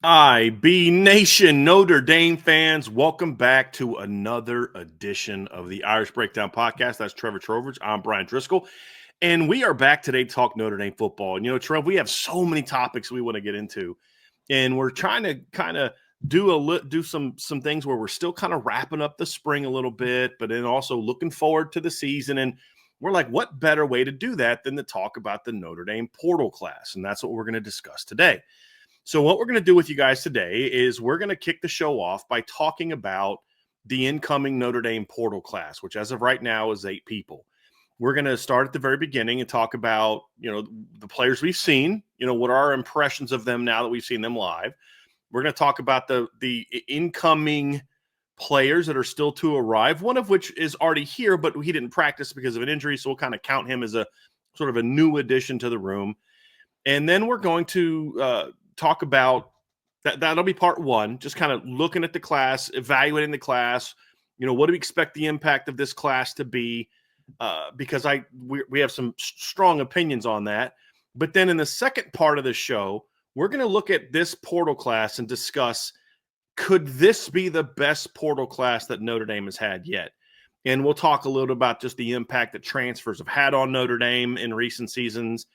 IB Nation, Notre Dame fans, welcome back to another edition of the Irish Breakdown Podcast. That's Trevor Trowbridge. I'm Brian Driscoll, and we are back today to talk Notre Dame football. And Trev, we have so many topics we want to get into, and we're trying to kind of do some things where we're still kind of wrapping up the spring a little bit, but then also looking forward to the season. And we're like, what better way to do that than to talk about the Notre Dame portal class? And that's what we're going to discuss today. So what we're going to do with you guys today is we're going to kick the show off by talking about the incoming Notre Dame portal class, which as of right now is 8 people. We're going to start at the very beginning and talk about, the players we've seen, what are our impressions of them now that we've seen them live. We're going to talk about the incoming players that are still to arrive, one of which is already here, but he didn't practice because of an injury. So we'll kind of count him as a sort of a new addition to the room. And then we're going to talk about that'll be part one, just kind of looking at the class, evaluating the class. What do we expect the impact of this class to be? Because we have some strong opinions on that. But then in the second part of the show, we're going to look at this portal class and discuss, could this be the best portal class that Notre Dame has had yet? And we'll talk a little about just the impact that transfers have had on Notre Dame in recent seasons.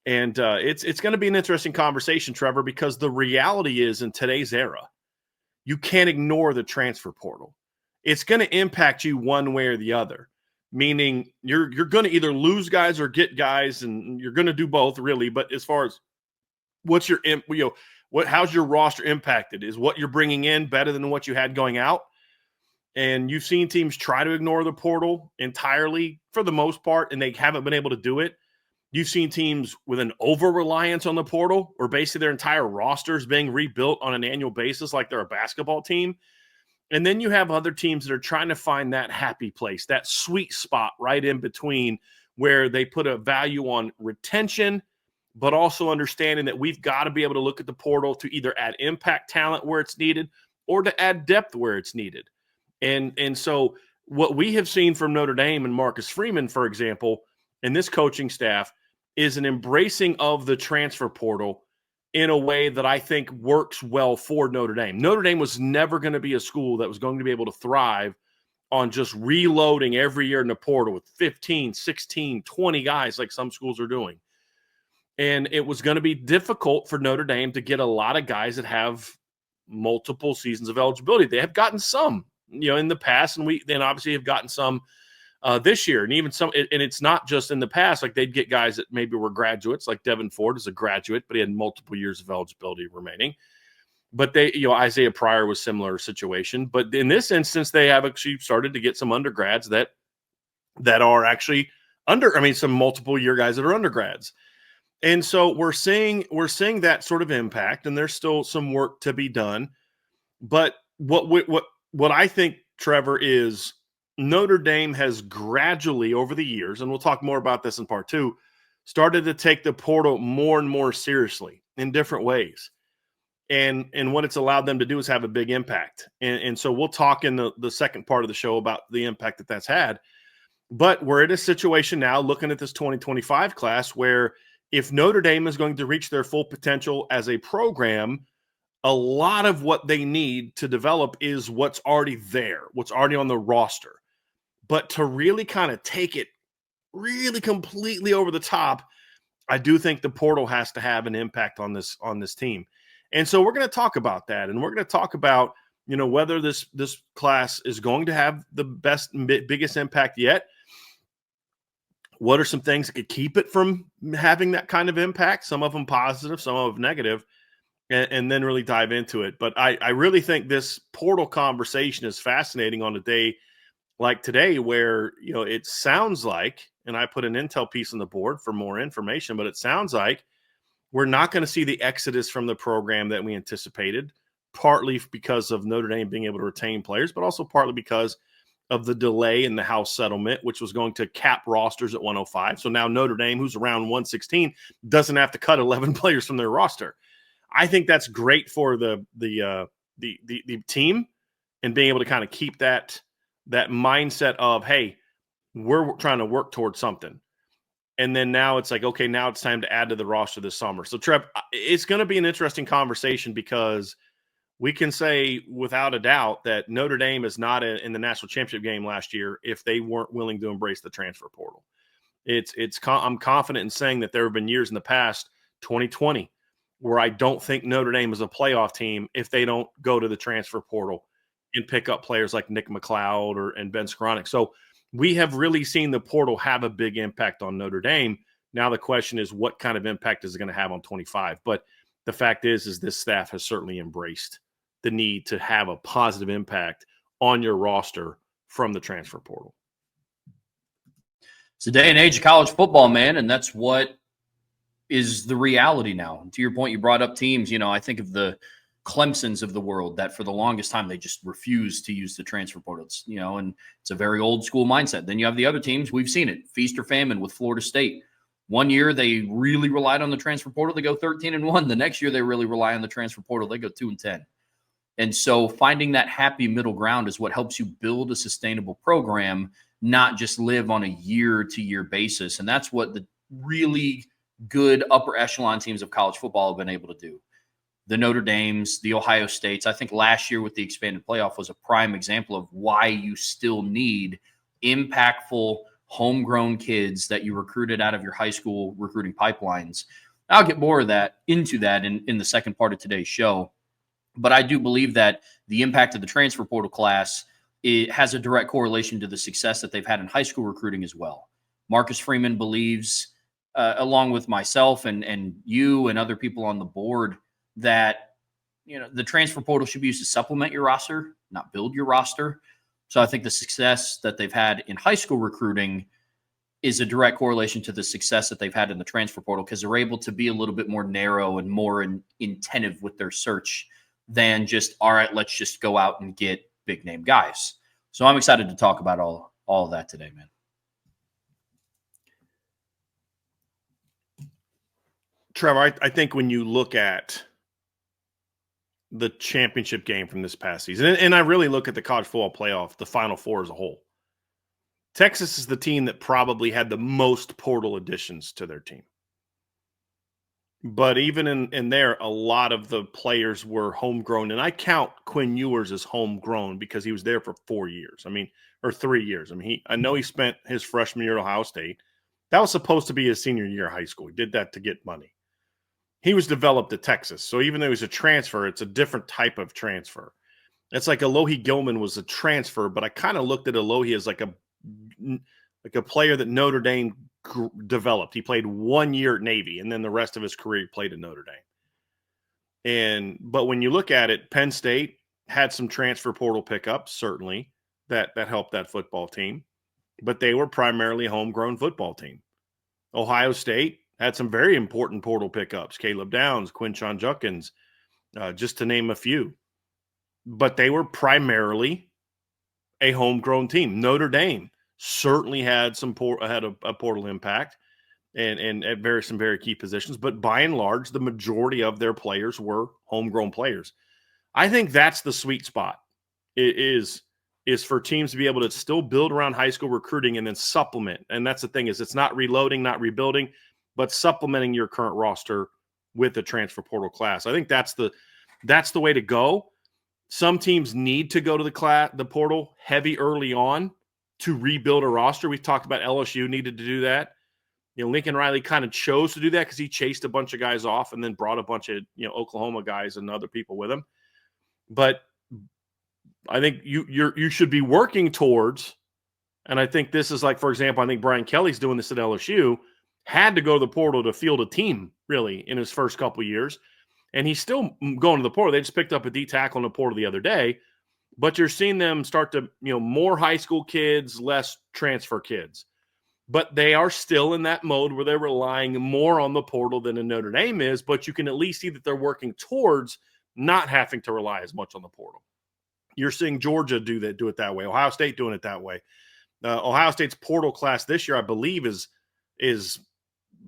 And it's going to be an interesting conversation, Trevor, because the reality is in today's era, you can't ignore the transfer portal. It's going to impact you one way or the other, meaning you're going to either lose guys or get guys, and you're going to do both, really. But as far as what's your how's your roster impacted? Is what you're bringing in better than what you had going out? And you've seen teams try to ignore the portal entirely for the most part, and they haven't been able to do it. You've seen teams with an over-reliance on the portal, or basically their entire roster is being rebuilt on an annual basis like they're a basketball team. And then you have other teams that are trying to find that happy place, that sweet spot right in between, where they put a value on retention, but also understanding that we've got to be able to look at the portal to either add impact talent where it's needed or to add depth where it's needed. And so what we have seen from Notre Dame and Marcus Freeman, for example, and this coaching staff, is an embracing of the transfer portal in a way that I think works well for Notre Dame. Notre Dame was never going to be a school that was going to be able to thrive on just reloading every year in the portal with 15, 16, 20 guys like some schools are doing. And it was going to be difficult for Notre Dame to get a lot of guys that have multiple seasons of eligibility. They have gotten some, in the past, and we then obviously have gotten some this year, and even some, and it's not just in the past. Like they'd get guys that maybe were graduates, like Devin Ford is a graduate, but he had multiple years of eligibility remaining. But they, Isaiah Pryor was similar situation. But in this instance, they have actually started to get some undergrads that are actually some multiple year guys that are undergrads. And so we're seeing that sort of impact, and there's still some work to be done. But what I think, Trevor, is Notre Dame has gradually over the years, and we'll talk more about this in part two, started to take the portal more and more seriously in different ways. And what it's allowed them to do is have a big impact. And so we'll talk in the second part of the show about the impact that that's had. But we're in a situation now looking at this 2025 class where if Notre Dame is going to reach their full potential as a program, a lot of what they need to develop is what's already there, what's already on the roster. But to really kind of take it really completely over the top, I do think the portal has to have an impact on this team. And so we're going to talk about that. And we're going to talk about, whether this class is going to have the biggest impact yet. What are some things that could keep it from having that kind of impact? Some of them positive, some of them negative, and then really dive into it. But I really think this portal conversation is fascinating on a day like today, where, it sounds like, and I put an intel piece on the board for more information, but it sounds like we're not going to see the exodus from the program that we anticipated, partly because of Notre Dame being able to retain players, but also partly because of the delay in the House settlement, which was going to cap rosters at 105. So now Notre Dame, who's around 116, doesn't have to cut 11 players from their roster. I think that's great for the team, and being able to kind of keep that mindset of, hey, we're trying to work towards something. And then now it's like, okay, now it's time to add to the roster this summer. So, Trev, it's going to be an interesting conversation because we can say without a doubt that Notre Dame is not in the national championship game last year if they weren't willing to embrace the transfer portal. I'm confident in saying that there have been years in the past, 2020, where I don't think Notre Dame is a playoff team if they don't go to the transfer portal and pick up players like Nick McLeod and Ben Skoranek. So we have really seen the portal have a big impact on Notre Dame. Now the question is, what kind of impact is it going to have on 25? But the fact is this staff has certainly embraced the need to have a positive impact on your roster from the transfer portal. It's a day and age of college football, man, and that's what is the reality now. And to your point, you brought up teams. I think of the Clemsons of the world that for the longest time they just refused to use the transfer portals. And it's a very old school mindset. Then you have the other teams. We've seen it, feast or famine with Florida State. One year they really relied on the transfer portal. They go 13-1. The next year they really rely on the transfer portal. They go 2-10. And so finding that happy middle ground is what helps you build a sustainable program, not just live on a year-to-year basis. And that's what the really good upper echelon teams of college football have been able to do. The Notre Dames, the Ohio States. I think last year with the expanded playoff was a prime example of why you still need impactful homegrown kids that you recruited out of your high school recruiting pipelines. I'll get more of that into that in the second part of today's show. But I do believe that the impact of the transfer portal class, it has a direct correlation to the success that they've had in high school recruiting as well. Marcus Freeman believes, along with myself and you and other people on the board, that the transfer portal should be used to supplement your roster, not build your roster. So I think the success that they've had in high school recruiting is a direct correlation to the success that they've had in the transfer portal, because they're able to be a little bit more narrow and more intentive with their search than just, all right, let's just go out and get big name guys. So I'm excited to talk about all of that today, man. Trevor, I think when you look at the championship game from this past season, and I really look at the college football playoff, the Final Four as a whole, Texas is the team that probably had the most portal additions to their team. But even in there, a lot of the players were homegrown. And I count Quinn Ewers as homegrown because he was there for 4 years. Or 3 years. I know he spent his freshman year at Ohio State. That was supposed to be his senior year of high school. He did that to get money. He was developed at Texas. So even though he was a transfer, it's a different type of transfer. It's like Alohi Gilman was a transfer, but I kind of looked at Alohi as like a player that Notre Dame developed. He played 1 year at Navy, and then the rest of his career he played at Notre Dame. But when you look at it, Penn State had some transfer portal pickups, certainly, that helped that football team. But they were primarily a homegrown football team. Ohio State had some very important portal pickups, Caleb Downs, Quinshon Judkins, just to name a few. But they were primarily a homegrown team. Notre Dame certainly had a portal impact and at some very key positions, but by and large, the majority of their players were homegrown players. I think that's the sweet spot. It is for teams to be able to still build around high school recruiting and then supplement. And that's the thing, is it's not reloading, not rebuilding, but supplementing your current roster with the transfer portal class. I think that's the way to go. Some teams need to go to the portal heavy early on to rebuild a roster. We've talked about LSU needed to do that. Lincoln Riley kind of chose to do that because he chased a bunch of guys off and then brought a bunch of Oklahoma guys and other people with him. But I think you should be working towards, and I think this is like, for example, I think Brian Kelly's doing this at LSU, had to go to the portal to field a team really in his first couple of years. And he's still going to the portal. They just picked up a D tackle in the portal the other day. But you're seeing them start to, more high school kids, less transfer kids. But they are still in that mode where they're relying more on the portal than a Notre Dame is. But you can at least see that they're working towards not having to rely as much on the portal. You're seeing Georgia do it that way. Ohio State doing it that way. Ohio State's portal class this year, I believe, is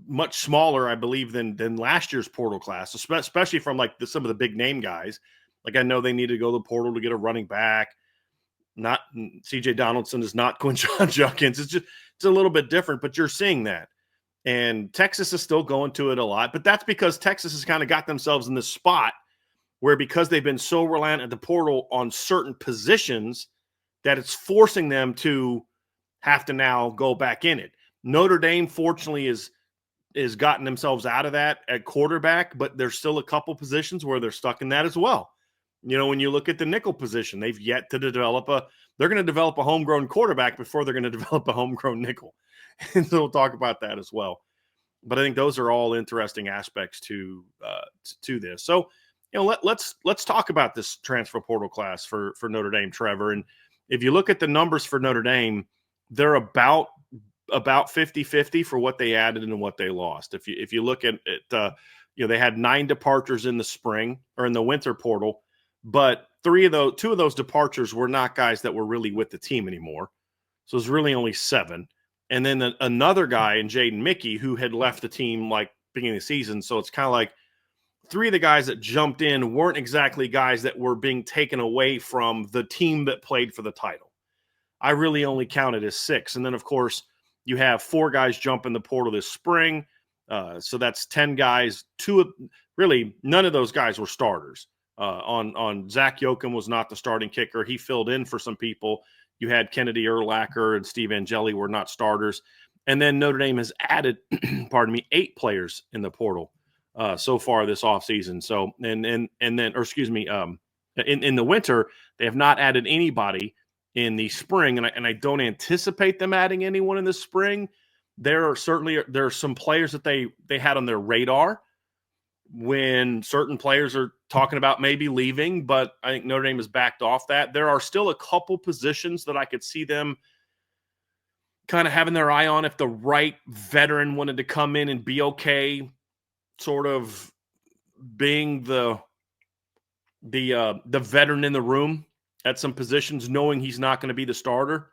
much smaller, I believe, than last year's portal class, especially from some of the big name guys. Like, I know they need to go to the portal to get a running back. Not CJ Donaldson is not Quinshon Judkins. It's a little bit different, but you're seeing that. And Texas is still going to it a lot, but that's because Texas has kind of got themselves in this spot where, because they've been so reliant at the portal on certain positions, that it's forcing them to have to now go back in it. Notre Dame, fortunately, is gotten themselves out of that at quarterback, but there's still a couple positions where they're stuck in that as well. When you look at the nickel position, they've yet to develop they're going to develop a homegrown quarterback before they're going to develop a homegrown nickel. And so we'll talk about that as well. But I think those are all interesting aspects to this. So, let's talk about this transfer portal class for Notre Dame, Trevor. And if you look at the numbers for Notre Dame, they're about 50-50 for what they added and what they lost. If you look at they had 9 departures in the spring or in the winter portal, but 2 of those departures were not guys that were really with the team anymore. So it's really only 7. And then another guy in Jaden Mickey, who had left the team like beginning of the season. So it's kind of like 3 of the guys that jumped in weren't exactly guys that were being taken away from the team that played for the title. I really only counted as 6. And then, of course, you have 4 guys jump in the portal this spring. So that's 10 guys. Really, none of those guys were starters. On Zach Yoakum was not the starting kicker. He filled in for some people. You had Kennedy Urlacher and Steve Angeli were not starters. And then Notre Dame has added, 8 players in the portal so far this offseason. So, in the winter, they have not added anybody in the spring, and I don't anticipate them adding anyone in the spring. There are some players that they had on their radar when certain players are talking about maybe leaving, but I think Notre Dame has backed off that. There are still a couple positions that I could see them kind of having their eye on if the right veteran wanted to come in and be okay, sort of being the veteran in the room at some positions, knowing he's not going to be the starter.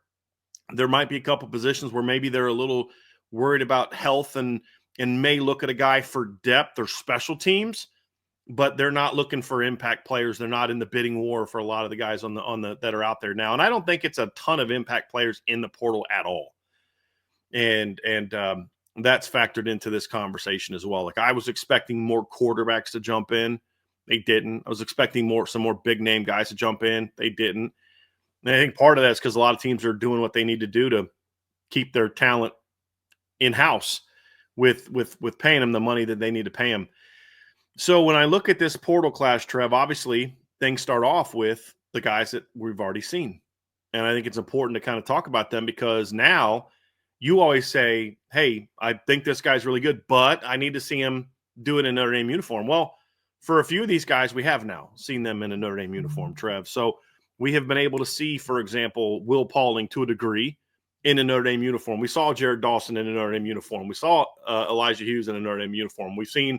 There might be a couple positions where maybe they're a little worried about health and may look at a guy for depth or special teams, but they're not looking for impact players. They're not in the bidding war for a lot of the guys on the that are out there now. And I don't think it's a ton of impact players in the portal at all. And that's factored into this conversation as well. Like, I was expecting more quarterbacks to jump in. They didn't. I was expecting some more big name guys to jump in. They didn't. And I think part of that is because a lot of teams are doing what they need to do to keep their talent in-house with paying them the money that they need to pay them. So when I look at this portal class, Trev, obviously things start off with the guys that we've already seen. And I think it's important to kind of talk about them, because now you always say, hey, I think this guy's really good, but I need to see him do it in a Notre Dame uniform. Well, for a few of these guys, we have now seen them in a Notre Dame uniform, Trev. So we have been able to see, for example, Will Pauling to a degree in a Notre Dame uniform. We saw Jared Dawson in a Notre Dame uniform. We saw Elijah Hughes in a Notre Dame uniform. We've seen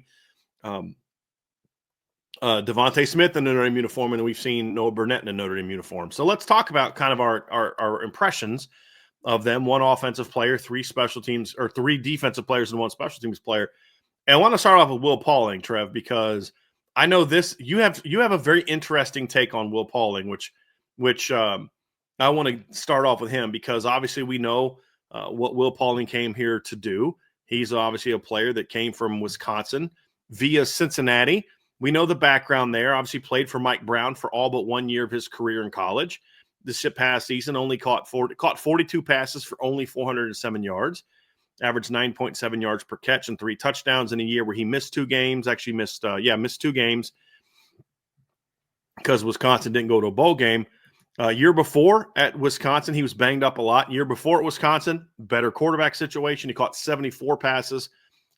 Devontae Smith in a Notre Dame uniform, and we've seen Noah Burnett in a Notre Dame uniform. So let's talk about kind of our impressions of them. 1 offensive player, 3 special teams, or 3 defensive players and 1 special teams player. And I want to start off with Will Pauling, Trev, because I know this. You have a very interesting take on Will Pauling, which I want to start off with him, because obviously we know what Will Pauling came here to do. He's obviously a player that came from Wisconsin via Cincinnati. We know the background there. Obviously played for Mike Brown for all but 1 year of his career in college. This past season only caught 42 passes for only 407 yards, averaged 9.7 yards per catch and 3 touchdowns in a year where he missed 2 games. Actually missed 2 games because Wisconsin didn't go to a bowl game. Year before at Wisconsin, he was banged up a lot. Year before at Wisconsin, better quarterback situation. He caught 74 passes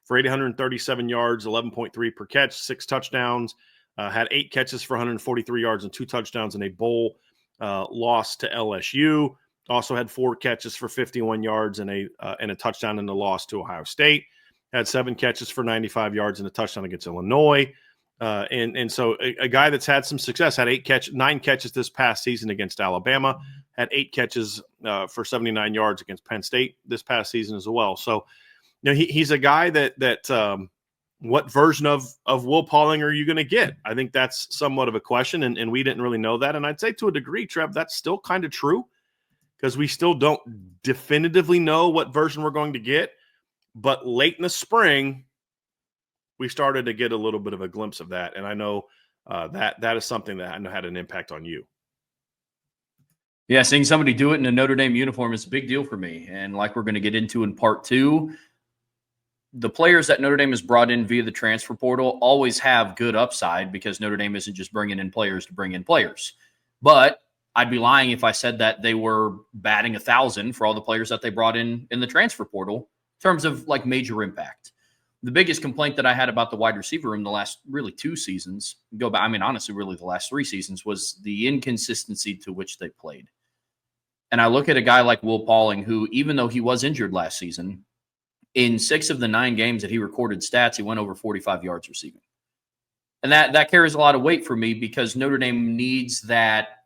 for 837 yards, 11.3 per catch, 6 touchdowns, had 8 catches for 143 yards and 2 touchdowns in a bowl loss to LSU. Also had 4 catches for 51 yards and a touchdown in the loss to Ohio State. Had 7 catches for 95 yards and a touchdown against Illinois. And so a guy that's had some success, had 9 catches this past season against Alabama, had 8 catches for 79 yards against Penn State this past season as well. So, he's a guy that what version of Will Pauling are you going to get? I think that's somewhat of a question, and we didn't really know that. And I'd say to a degree, Trev, that's still kind of true, because we still don't definitively know what version we're going to get. But late in the spring, we started to get a little bit of a glimpse of that. And I know that is something that I know had an impact on you. Yeah, seeing somebody do it in a Notre Dame uniform is a big deal for me. And like we're going to get into in part two, the players that Notre Dame has brought in via the transfer portal always have good upside because Notre Dame isn't just bringing in players to bring in players. But I'd be lying if I said that they were batting 1,000 for all the players that they brought in the transfer portal in terms of like major impact. The biggest complaint that I had about the wide receiver room the last really 2 seasons, honestly, really the last 3 seasons, was the inconsistency to which they played. And I look at a guy like Will Pauling, who, even though he was injured last season, in 6 of the 9 games that he recorded stats, he went over 45 yards receiving. And that carries a lot of weight for me because Notre Dame needs that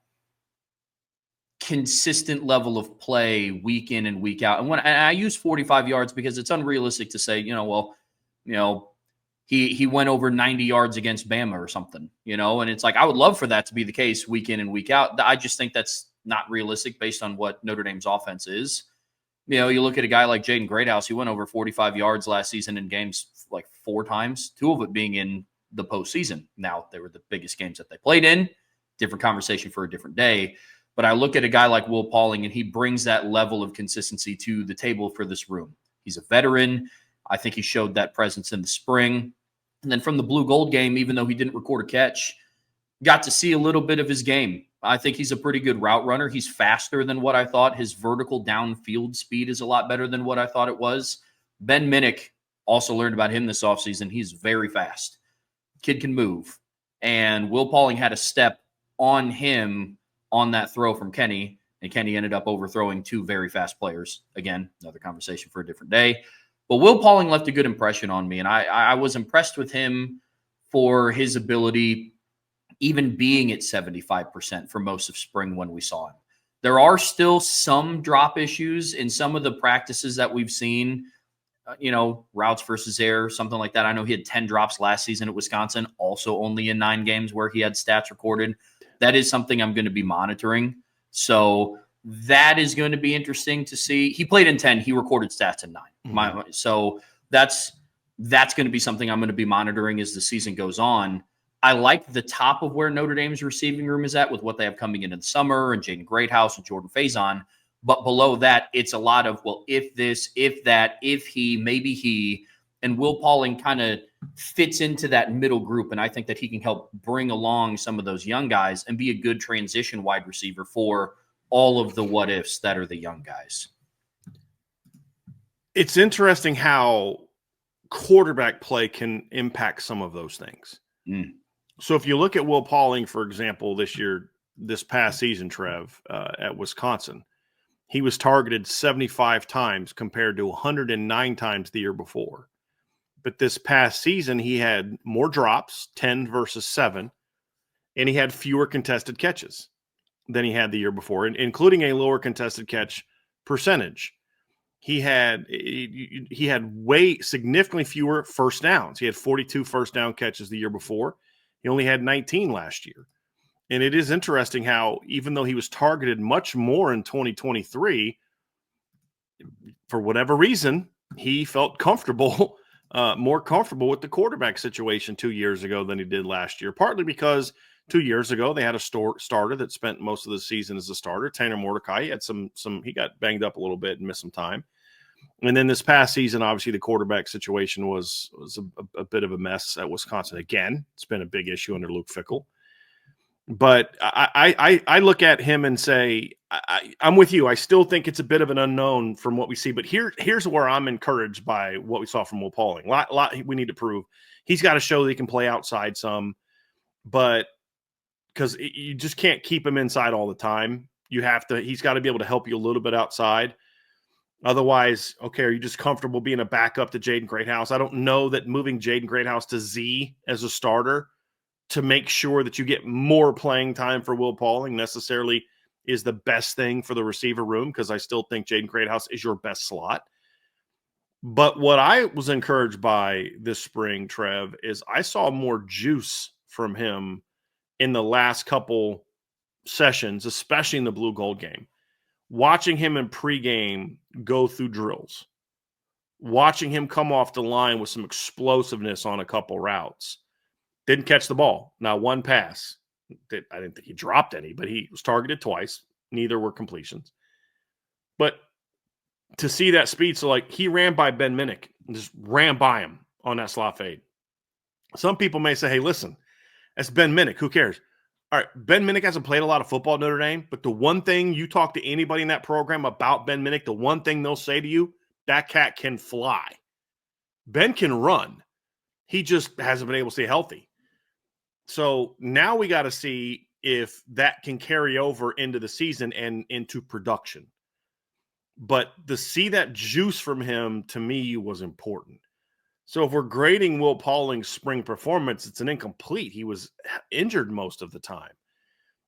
consistent level of play week in and week out. And I use 45 yards because it's unrealistic to say, he went over 90 yards against Bama or something, and it's like, I would love for that to be the case week in and week out. I just think that's not realistic based on what Notre Dame's offense is. You look at a guy like Jaden Greathouse, he went over 45 yards last season in games like 4 times, 2 of it being in the postseason. Now, they were the biggest games that they played in. Different conversation for a different day. But I look at a guy like Will Pauling, and he brings that level of consistency to the table for this room. He's a veteran. I think he showed that presence in the spring. And then from the blue gold game, even though he didn't record a catch, got to see a little bit of his game. I think he's a pretty good route runner. He's faster than what I thought. His vertical downfield speed is a lot better than what I thought it was. Ben Minnick, also learned about him this offseason. He's very fast. Kid can move. And Will Pauling had a step on him on that throw from Kenny, and Kenny ended up overthrowing 2 very fast players. Again, another conversation for a different day. But Will Pauling left a good impression on me, and I was impressed with him for his ability even being at 75% for most of spring when we saw him. There are still some drop issues in some of the practices that we've seen, routes versus air, something like that. I know he had 10 drops last season at Wisconsin, also only in 9 games where he had stats recorded. That is something I'm going to be monitoring. So that is going to be interesting to see. He played in 10. He recorded stats in 9. Mm-hmm. So that's going to be something I'm going to be monitoring as the season goes on. I like the top of where Notre Dame's receiving room is at with what they have coming into the summer and Jaden Greathouse and Jordan Faison. But below that, it's a lot of, well, if this, if that, if he, maybe he. And Will Pauling kind of fits into that middle group. And I think that he can help bring along some of those young guys and be a good transition wide receiver for all of the what ifs that are the young guys. It's interesting how quarterback play can impact some of those things. So if you look at Will Pauling, for example, this past season, Trev, at Wisconsin, he was targeted 75 times compared to 109 times the year before. But this past season, he had more drops, 10 versus 7, and he had fewer contested catches than he had the year before, including a lower contested catch percentage. He had way significantly fewer first downs. He had 42 first down catches the year before. He only had 19 last year. And it is interesting how, even though he was targeted much more in 2023, for whatever reason, he felt comfortable, more comfortable with the quarterback situation 2 years ago than he did last year, partly because 2 years ago they had a starter that spent most of the season as a starter. Tanner Mordecai, he had he got banged up a little bit and missed some time. And then this past season, obviously the quarterback situation was a bit of a mess at Wisconsin. Again, it's been a big issue under Luke Fickell. But I look at him and say, I'm with you. I still think it's a bit of an unknown from what we see. But here's where I'm encouraged by what we saw from Will Pauling. Lot we need to prove. He's got to show that he can play outside some, but because you just can't keep him inside all the time. He's got to be able to help you a little bit outside. Otherwise, okay, are you just comfortable being a backup to Jaden Greathouse? I don't know that moving Jaden Greathouse to Z as a starter to make sure that you get more playing time for Will Pauling necessarily is the best thing for the receiver room, because I still think Jaden Greathouse is your best slot. But what I was encouraged by this spring, Trev, is I saw more juice from him in the last couple sessions, especially in the blue gold game. Watching him in pregame go through drills, watching him come off the line with some explosiveness on a couple routes. Didn't catch the ball. Not one pass. I didn't think he dropped any, but he was targeted twice. Neither were completions. But to see that speed, so like he ran by Ben Minnick and just ran by him on that slot fade. Some people may say, hey, listen, that's Ben Minnick. Who cares? All right, Ben Minnick hasn't played a lot of football at Notre Dame, but the one thing you talk to anybody in that program about Ben Minnick, the one thing they'll say to you, that cat can fly. Ben can run. He just hasn't been able to stay healthy. So now we got to see if that can carry over into the season and into production. But to see that juice from him, to me, was important. So if we're grading Will Pauling's spring performance, it's an incomplete. He was injured most of the time.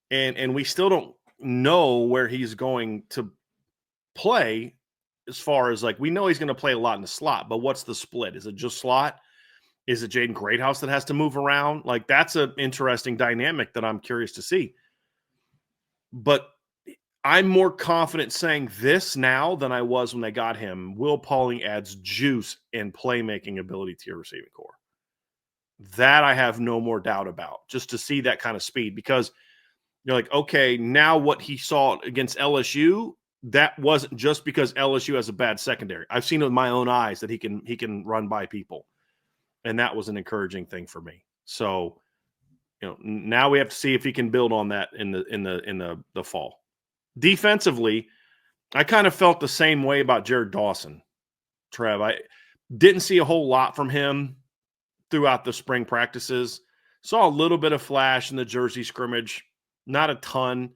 And we still don't know where he's going to play as far as like, we know he's going to play a lot in the slot, but what's the split? Is it just slot? Is it Jaden Greathouse that has to move around? Like, that's an interesting dynamic that I'm curious to see. But I'm more confident saying this now than I was when they got him. Will Pauling adds juice and playmaking ability to your receiving core. That I have no more doubt about, just to see that kind of speed. Because you're like, okay, now what he saw against LSU, that wasn't just because LSU has a bad secondary. I've seen it with my own eyes that he can run by people. And that was an encouraging thing for me. So, now we have to see if he can build on that in the fall. Defensively, I kind of felt the same way about Jared Dawson, Trev. I didn't see a whole lot from him throughout the spring practices. Saw a little bit of flash in the Jersey scrimmage, not a ton.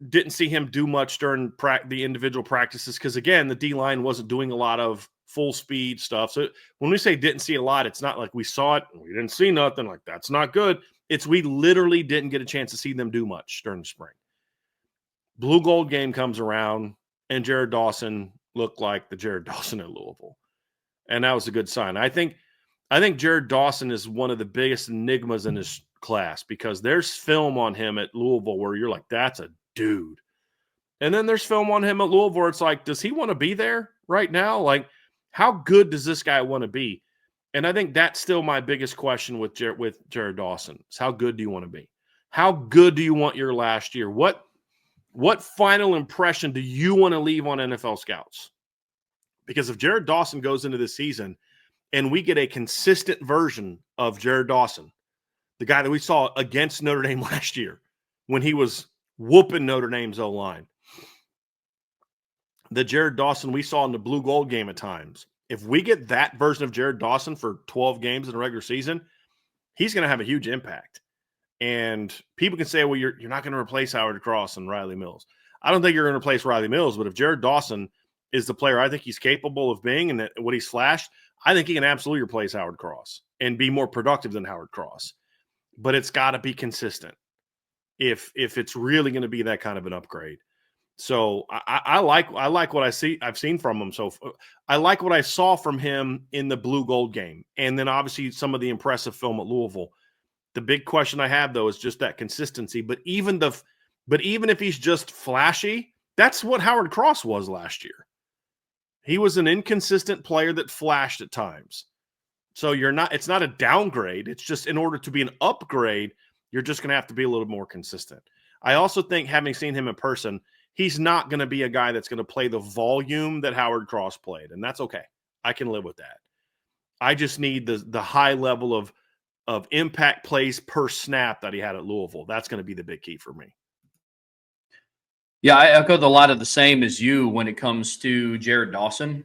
Didn't see him do much during the individual practices because, again, the D-line wasn't doing a lot of full speed stuff. So when we say didn't see a lot, it's not like we saw it and we didn't see nothing. Like, that's not good. It's we literally didn't get a chance to see them do much during the spring. Blue Gold game comes around, and Jared Dawson looked like the Jared Dawson at Louisville. And that was a good sign. I think Jared Dawson is one of the biggest enigmas in his class because there's film on him at Louisville where you're like, that's a dude. And then there's film on him at Louisville where it's like, does he want to be there right now? Like, how good does this guy want to be? And I think that's still my biggest question with Jared Dawson is how good do you want to be? How good do you want your last year? What final impression do you want to leave on NFL scouts? Because if Jared Dawson goes into this season and we get a consistent version of Jared Dawson, the guy that we saw against Notre Dame last year when he was whooping Notre Dame's O-line, the Jared Dawson we saw in the Blue Gold game at times, if we get that version of Jared Dawson for 12 games in a regular season, he's going to have a huge impact. And people can say, well, you're not going to replace Howard Cross and Riley Mills. I don't think you're going to replace Riley Mills, but if Jared Dawson is the player I think he's capable of being and what he's flashed, I think he can absolutely replace Howard Cross and be more productive than Howard Cross. But it's got to be consistent if it's really going to be that kind of an upgrade. So I like what I've seen from him. So I like what I saw from him in the Blue Gold game. And then obviously some of the impressive film at Louisville. The big question I have, though, is just that consistency. But even if he's just flashy, that's what Howard Cross was last year. He was an inconsistent player that flashed at times. So it's not a downgrade. It's just in order to be an upgrade, you're just going to have to be a little more consistent. I also think, having seen him in person, he's not going to be a guy that's going to play the volume that Howard Cross played, and that's okay. I can live with that. I just need the high level of impact plays per snap that he had at Louisville. That's going to be the big key for me. Yeah, I echoed a lot of the same as you when it comes to Jared Dawson.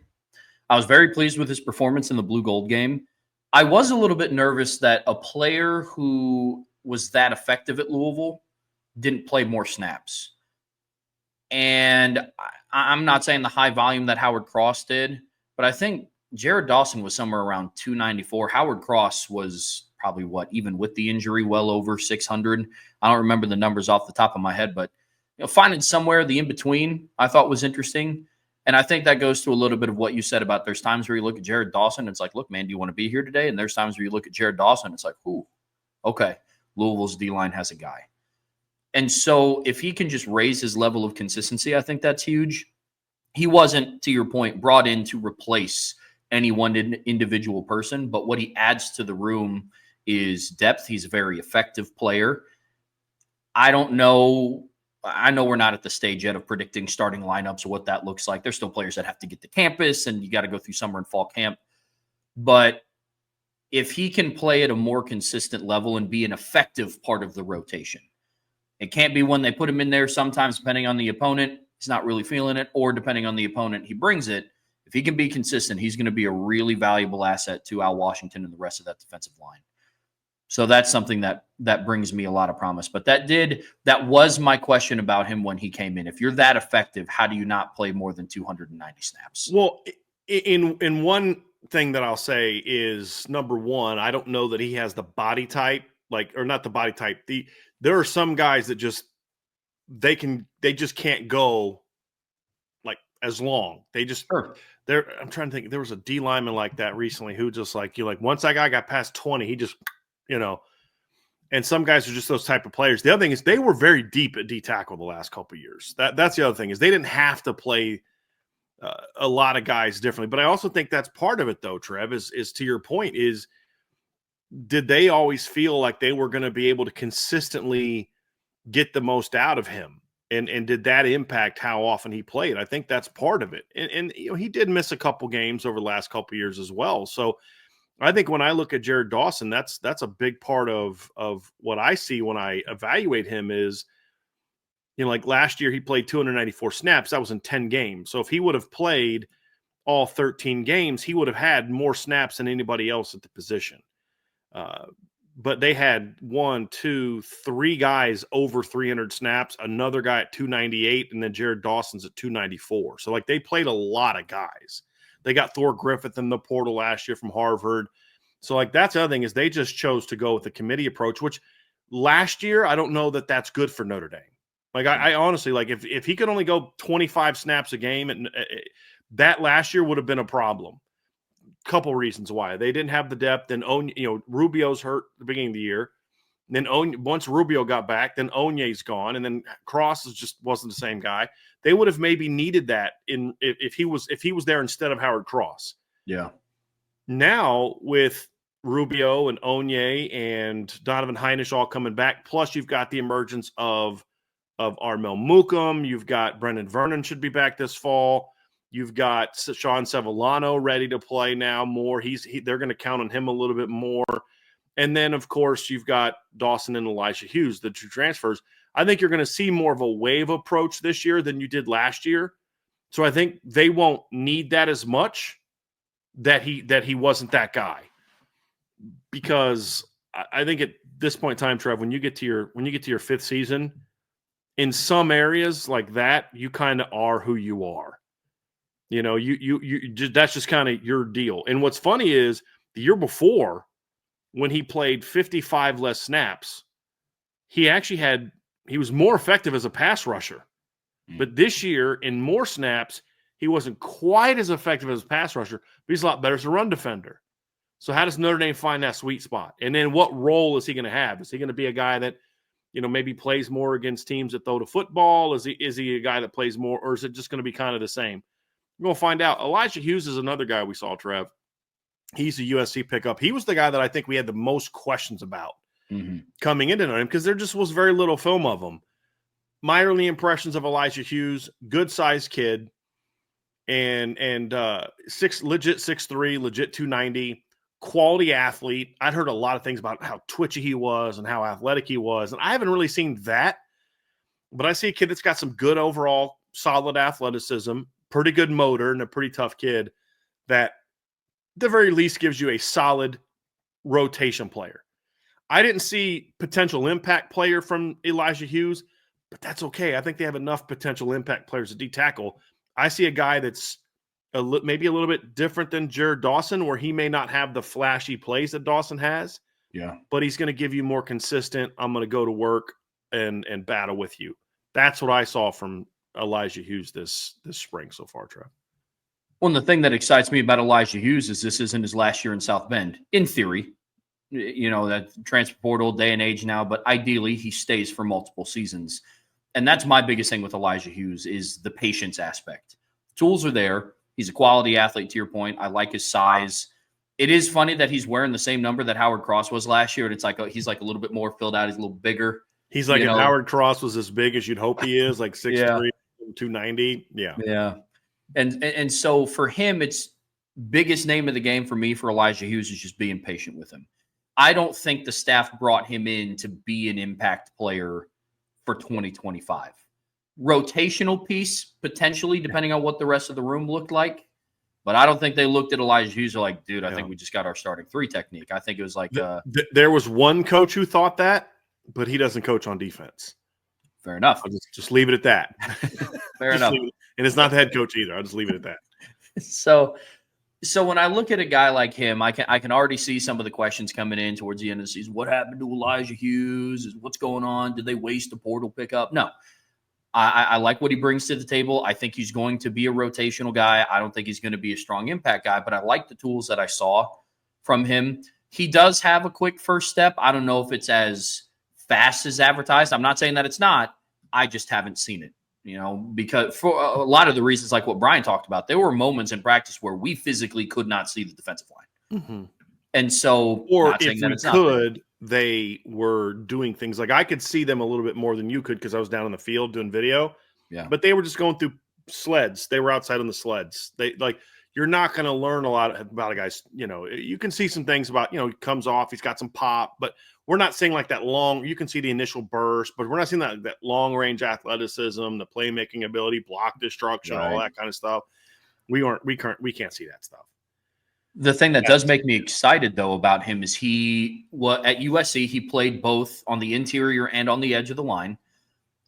I was very pleased with his performance in the Blue Gold game. I was a little bit nervous that a player who was that effective at Louisville didn't play more snaps. And I'm not saying the high volume that Howard Cross did, but I think Jared Dawson was somewhere around 294. Howard Cross was probably even with the injury, well over 600. I don't remember the numbers off the top of my head, but finding somewhere the in-between I thought was interesting. And I think that goes to a little bit of what you said about there's times where you look at Jared Dawson, it's like, look, man, do you want to be here today? And there's times where you look at Jared Dawson, it's like, ooh, okay, Louisville's D-line has a guy. And so if he can just raise his level of consistency, I think that's huge. he wasn't, to your point, brought in to replace any one individual person, but what he adds to the room is depth. He's a very effective player. I don't know. I know we're not at the stage yet of predicting starting lineups or what that looks like. There's still players that have to get to campus, and you got to go through summer and fall camp. But if he can play at a more consistent level and be an effective part of the rotation, it can't be when they put him in there. Sometimes, depending on the opponent, he's not really feeling it, or depending on the opponent, he brings it. If he can be consistent, he's going to be a really valuable asset to Al Washington and the rest of that defensive line. So that's something that brings me a lot of promise. But that was my question about him when he came in. If you're that effective, how do you not play more than 290 snaps? Well, in one thing that I'll say is, number one, I don't know that he has the body type, or not the body type. There are some guys that they just can't go like as long. Sure. I'm trying to think. There was a D lineman like that recently who just once that guy got past 20, he just, and some guys are just those type of players. The other thing is they were very deep at D tackle the last couple of years. That's the other thing is they didn't have to play a lot of guys differently. But I also think that's part of it, though, Trev, is to your point, is did they always feel like they were going to be able to consistently get the most out of him? And did that impact how often he played? I think that's part of it. And he did miss a couple games over the last couple of years as well. So I think when I look at Jared Dawson, that's a big part of what I see when I evaluate him is, like last year he played 294 snaps. That was in 10 games. So if he would have played all 13 games, he would have had more snaps than anybody else at the position. But they had 1, 2, 3 guys over 300 snaps, another guy at 298, and then Jared Dawson's at 294. So they played a lot of guys. They got Thor Griffith in the portal last year from Harvard. So that's the other thing is they just chose to go with the committee approach, which last year, I don't know that that's good for Notre Dame. I honestly, if he could only go 25 snaps a game, and that last year would have been a problem. Couple reasons why. They didn't have the depth. And Rubio's hurt at the beginning of the year. Then once Rubio got back, then Onye's gone, and then Cross just wasn't the same guy. They would have maybe needed that if he was there instead of Howard Cross. Yeah. Now with Rubio and Onye and Donovan Heinisch all coming back, plus you've got the emergence of Armel Mukam. You've got Brendan Vernon should be back this fall. You've got Sean Sevillano ready to play now more. They're going to count on him a little bit more. And then, of course, you've got Dawson and Elijah Hughes, the two transfers. I think you're going to see more of a wave approach this year than you did last year. So I think they won't need that as much, that he wasn't that guy. Because I think at this point in time, Trev, when you get to your fifth season, in some areas like that, you kind of are who you are. That's just kind of your deal. And what's funny is the year before, when he played 55 less snaps, he was more effective as a pass rusher. But this year, in more snaps, he wasn't quite as effective as a pass rusher, but he's a lot better as a run defender. So how does Notre Dame find that sweet spot? And then what role is he going to have? Is he going to be a guy that, maybe plays more against teams that throw the football? Is he a guy that plays more, or is it just going to be kind of the same? We're going to find out. Elijah Hughes is another guy we saw, Trev. He's a USC pickup. He was the guy that I think we had the most questions about coming into Notre Dame because there just was very little film of him. My early impressions of Elijah Hughes, good-sized kid, and legit 6'3", legit 290, quality athlete. I'd heard a lot of things about how twitchy he was and how athletic he was, and I haven't really seen that. But I see a kid that's got some good overall solid athleticism, pretty good motor, and a pretty tough kid that at the very least gives you a solid rotation player. I didn't see potential impact player from Elijah Hughes, but that's okay. I think they have enough potential impact players at D tackle. I see a guy that's maybe a little bit different than Jared Dawson, where he may not have the flashy plays that Dawson has. Yeah. But he's going to give you more consistent, I'm going to go to work and battle with you. That's what I saw from Elijah Hughes this spring so far, Trev. Well, the thing that excites me about Elijah Hughes is this isn't his last year in South Bend. In theory, that transfer portal day and age now, but ideally he stays for multiple seasons. And that's my biggest thing with Elijah Hughes is the patience aspect. Tools are there. He's a quality athlete, to your point. I like his size. It is funny that he's wearing the same number that Howard Cross was last year, and it's like he's like a little bit more filled out. He's a little bigger. He's like, if Howard Cross was as big as you'd hope he is, like 6'3", Yeah. 290. Yeah. Yeah. And so for him, it's biggest name of the game for me for Elijah Hughes is just being patient with him. I don't think the staff brought him in to be an impact player for 2025. Rotational piece, potentially, depending on what the rest of the room looked like. But I don't think they looked at Elijah Hughes and like, dude, I think we just got our starting three technique. I think it was like there was one coach who thought that, but he doesn't coach on defense. Fair enough. I'll just leave it at that. Fair enough. And it's not the head coach either. I'll just leave it at that. So when I look at a guy like him, I can already see some of the questions coming in towards the end of the season. What happened to Elijah Hughes? What's going on? Did they waste a portal pickup? No. I like what he brings to the table. I think he's going to be a rotational guy. I don't think he's going to be a strong impact guy, but I like the tools that I saw from him. He does have a quick first step. I don't know if it's as fast as advertised. I'm not saying that it's not. I just haven't seen it, because for a lot of the reasons like what Bryan talked about, there were moments in practice where we physically could not see the defensive line. Mm-hmm. And so, or if we could, they were doing things like I could see them a little bit more than you could because I was down in the field doing video. Yeah. But they were just going through sleds. They were outside on the sleds. You're not going to learn a lot about a guy's, you can see some things about, he comes off, he's got some pop, but we're not seeing like that long, you can see the initial burst, but we're not seeing that long range athleticism, the playmaking ability, block destruction, all that kind of stuff. We can't see that stuff. The thing that does make me excited, though, about him is at USC, he played both on the interior and on the edge of the line.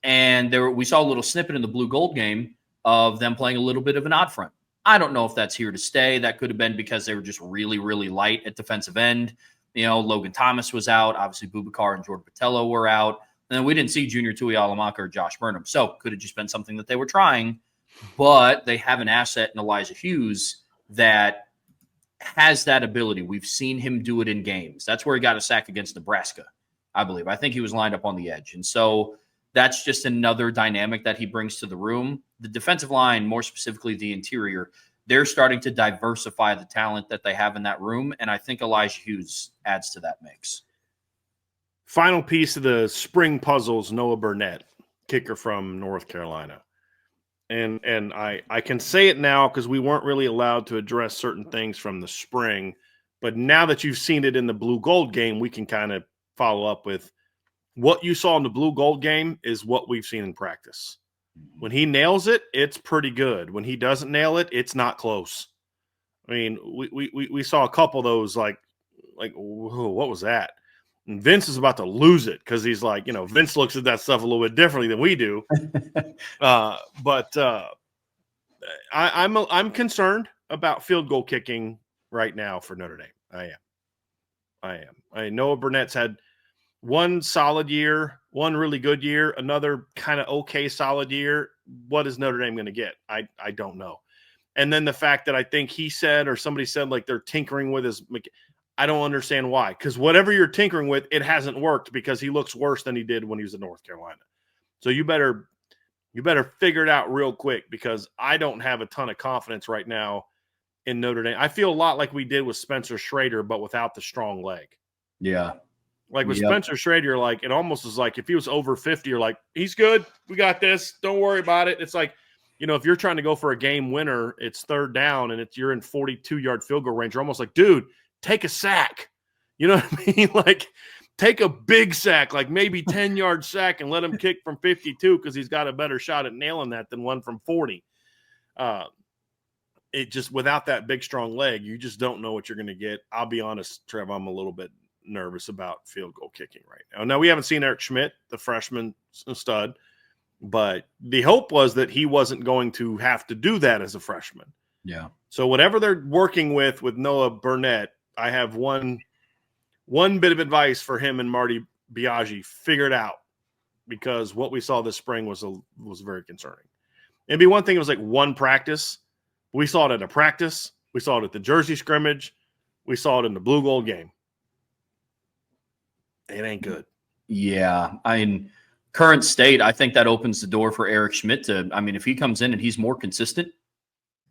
And we saw a little snippet in the blue gold game of them playing a little bit of an odd front. I don't know if that's here to stay. That could have been because they were just really, really light at defensive end. Logan Thomas was out. Obviously, Boubacar and Jordan Patello were out. And then we didn't see Junior Tuihalamaka or Josh Burnham. So could have just been something that they were trying. But they have an asset in Elijah Hughes that has that ability. We've seen him do it in games. That's where he got a sack against Nebraska, I believe. I think he was lined up on the edge. And so that's just another dynamic that he brings to the room. The defensive line, more specifically the interior, they're starting to diversify the talent that they have in that room. And I think Elijah Hughes adds to that mix. Final piece of the spring puzzles, Noah Burnett, kicker from North Carolina. And I can say it now because we weren't really allowed to address certain things from the spring. But now that you've seen it in the blue gold game, we can kind of follow up with what you saw in the blue gold game is what we've seen in practice. When he nails it, it's pretty good. When he doesn't nail it, it's not close. I mean, we saw a couple of those like whoa, what was that? And Vince is about to lose it because he's like, Vince looks at that stuff a little bit differently than we do. But I'm concerned about field goal kicking right now for Notre Dame. I am. Noah Burnett's had one solid year, one really good year, another kind of okay solid year. What is Notre Dame going to get? I don't know. And then the fact that I think he said or somebody said like they're tinkering with his – I don't understand why. Because whatever you're tinkering with, it hasn't worked because he looks worse than he did when he was in North Carolina. So you better figure it out real quick because I don't have a ton of confidence right now in Notre Dame. I feel a lot like we did with Spencer Schrader, but without the strong leg. Yeah. Like with Spencer Schrader, like it almost is like if he was over 50, you're like, he's good. We got this. Don't worry about it. It's like, if you're trying to go for a game winner, it's third down and you're in 42-yard field goal range. You're almost like, dude, take a sack. You know what I mean? Like take a big sack, like maybe 10-yard sack and let him kick from 52 because he's got a better shot at nailing that than one from 40. It just without that big, strong leg, you just don't know what you're going to get. I'll be honest, Trev, I'm a little bit nervous about field goal kicking right now. Now, we haven't seen Eric Schmidt, the freshman stud, but the hope was that he wasn't going to have to do that as a freshman. Yeah. So whatever they're working with Noah Burnett, I have one bit of advice for him and Marty Biaggi. Figure it out because what we saw this spring was very concerning. It'd be one thing. It was like one practice. We saw it at a practice. We saw it at the Jersey scrimmage. We saw it in the blue gold game. It ain't good. Yeah. I mean, current state, I think that opens the door for Eric Schmidt to, if he comes in and he's more consistent,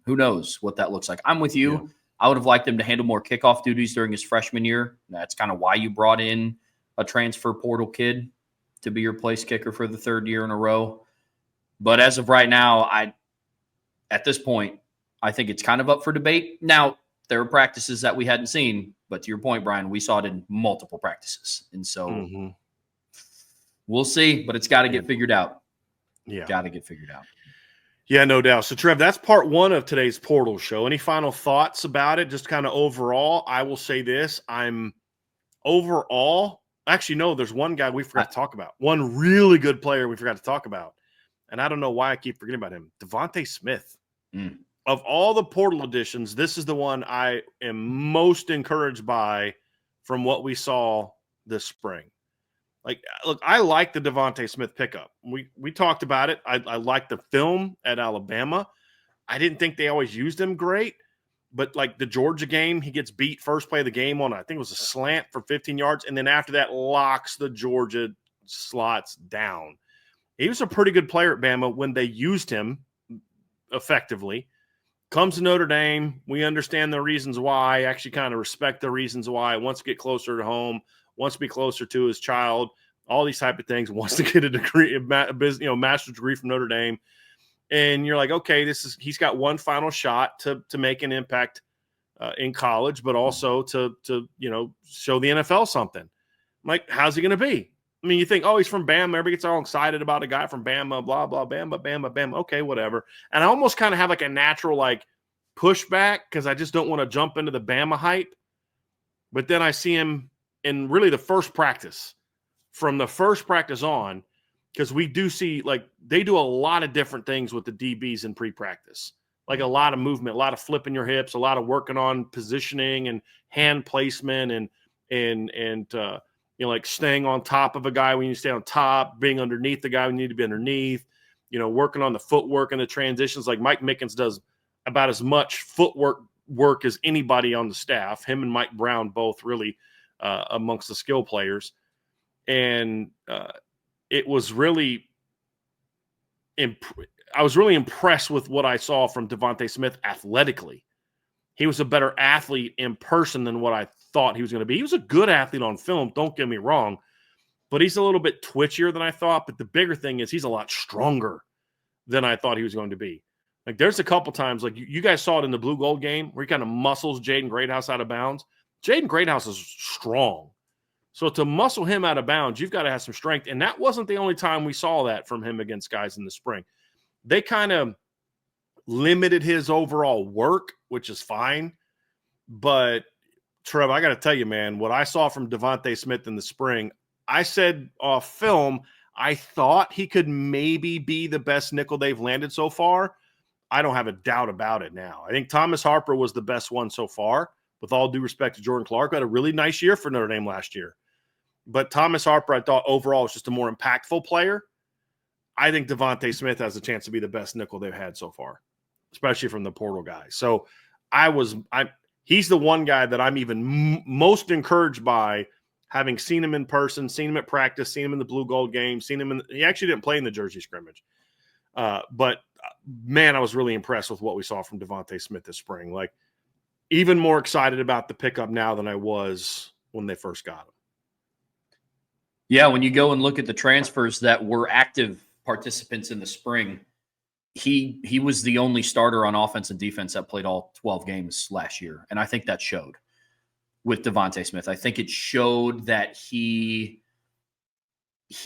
Who knows what that looks like? I'm with you. Yeah. I would have liked him to handle more kickoff duties during his freshman year. That's kind of why you brought in a transfer portal kid to be your place kicker for the third year in a row. But as of right now, at this point, I think it's kind of up for debate. Now, there are practices that we hadn't seen, but to your point, Brian, we saw it in multiple practices. And so we'll see, but it's got to get figured out. Yeah. Got to get figured out. Yeah, no doubt. So, Trev, that's part one of today's portal show. Any final thoughts about it? Just kind of overall, I will say this. Actually, no, there's one guy we forgot to talk about. One really good player we forgot to talk about. And I don't know why I keep forgetting about him. Devontae Smith. Of all the portal additions, this is the one I am most encouraged by from what we saw this spring. Like, look, I like the Devontae Smith pickup. We talked about it. I liked the film at Alabama. I didn't think they always used him great, but like the Georgia game, he gets beat first play of the game on, I think it was a slant for 15 yards, and then after that locks the Georgia slots down. He was a pretty good player at Bama when they used him effectively. Comes to Notre Dame. We understand the reasons why. Actually kind of respect the reasons why. Wants to get closer to home. Wants to be closer to his child, all these type of things, wants to get a degree, master's degree from Notre Dame. And you're like, okay, he's got one final shot to make an impact in college, but also to show the NFL something. I'm like, how's he going to be? I mean, you think, oh, he's from Bama. Everybody gets all excited about a guy from Bama, blah, blah, Bama. Okay, whatever. And I almost kind of have like a natural like pushback because I just don't want to jump into the Bama hype. But then I see him in really the first practice, from the first practice on, because we do see, like, they do a lot of different things with the DBs in pre-practice, like a lot of movement, a lot of flipping your hips, a lot of working on positioning and hand placement and like staying on top of a guy when you stay on top, being underneath the guy when you need to be underneath, working on the footwork and the transitions. Like Mike Mickens does about as much footwork work as anybody on the staff. Him and Mike Brown both really amongst the skill players. And it was really I was really impressed with what I saw from Devontae Smith athletically. He was a better athlete in person than what I thought he was going to be. He was a good athlete on film, don't get me wrong, but he's a little bit twitchier than I thought. But the bigger thing is he's a lot stronger than I thought he was going to be. Like, there's a couple times, like you guys saw it in the blue gold game, where he kind of muscles Jaden Greathouse out of bounds. Jaden Greathouse is strong. So to muscle him out of bounds, you've got to have some strength. And that wasn't the only time we saw that from him against guys in the spring. They kind of limited his overall work, which is fine. But, Trev, I got to tell you, man, what I saw from Devontae Smith in the spring, I said off film, I thought he could maybe be the best nickel they've landed so far. I don't have a doubt about it now. I think Thomas Harper was the best one so far. With all due respect to Jordan Clark, had a really nice year for Notre Dame last year. But Thomas Harper, I thought overall was just a more impactful player. I think Devontae Smith has a chance to be the best nickel they've had so far, especially from the portal guys. So he's the one guy that I'm even most encouraged by, having seen him in person, seen him at practice, seen him in the blue gold game, he actually didn't play in the Jersey scrimmage. But man, I was really impressed with what we saw from Devontae Smith this spring. Like, even more excited about the pickup now than I was when they first got him. Yeah, when you go and look at the transfers that were active participants in the spring, he was the only starter on offense and defense that played all 12 games last year. And I think that showed with Devontae Smith. I think it showed that he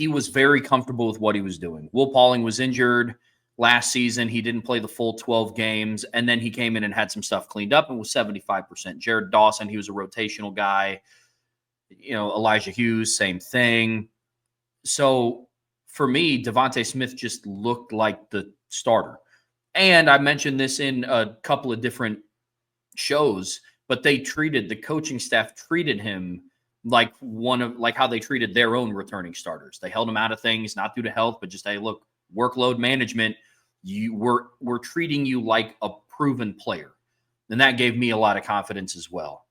was very comfortable with what he was doing. Will Pauling was injured last season. He didn't play the full 12 games, and then he came in and had some stuff cleaned up and was 75%. Jared Dawson, he was a rotational guy. Elijah Hughes, same thing. So for me, Devontae Smith just looked like the starter. And I mentioned this in a couple of different shows, but the coaching staff treated him like how they treated their own returning starters. They held him out of things, not due to health, but just, hey, look, workload management. We're treating you like a proven player. And that gave me a lot of confidence as well.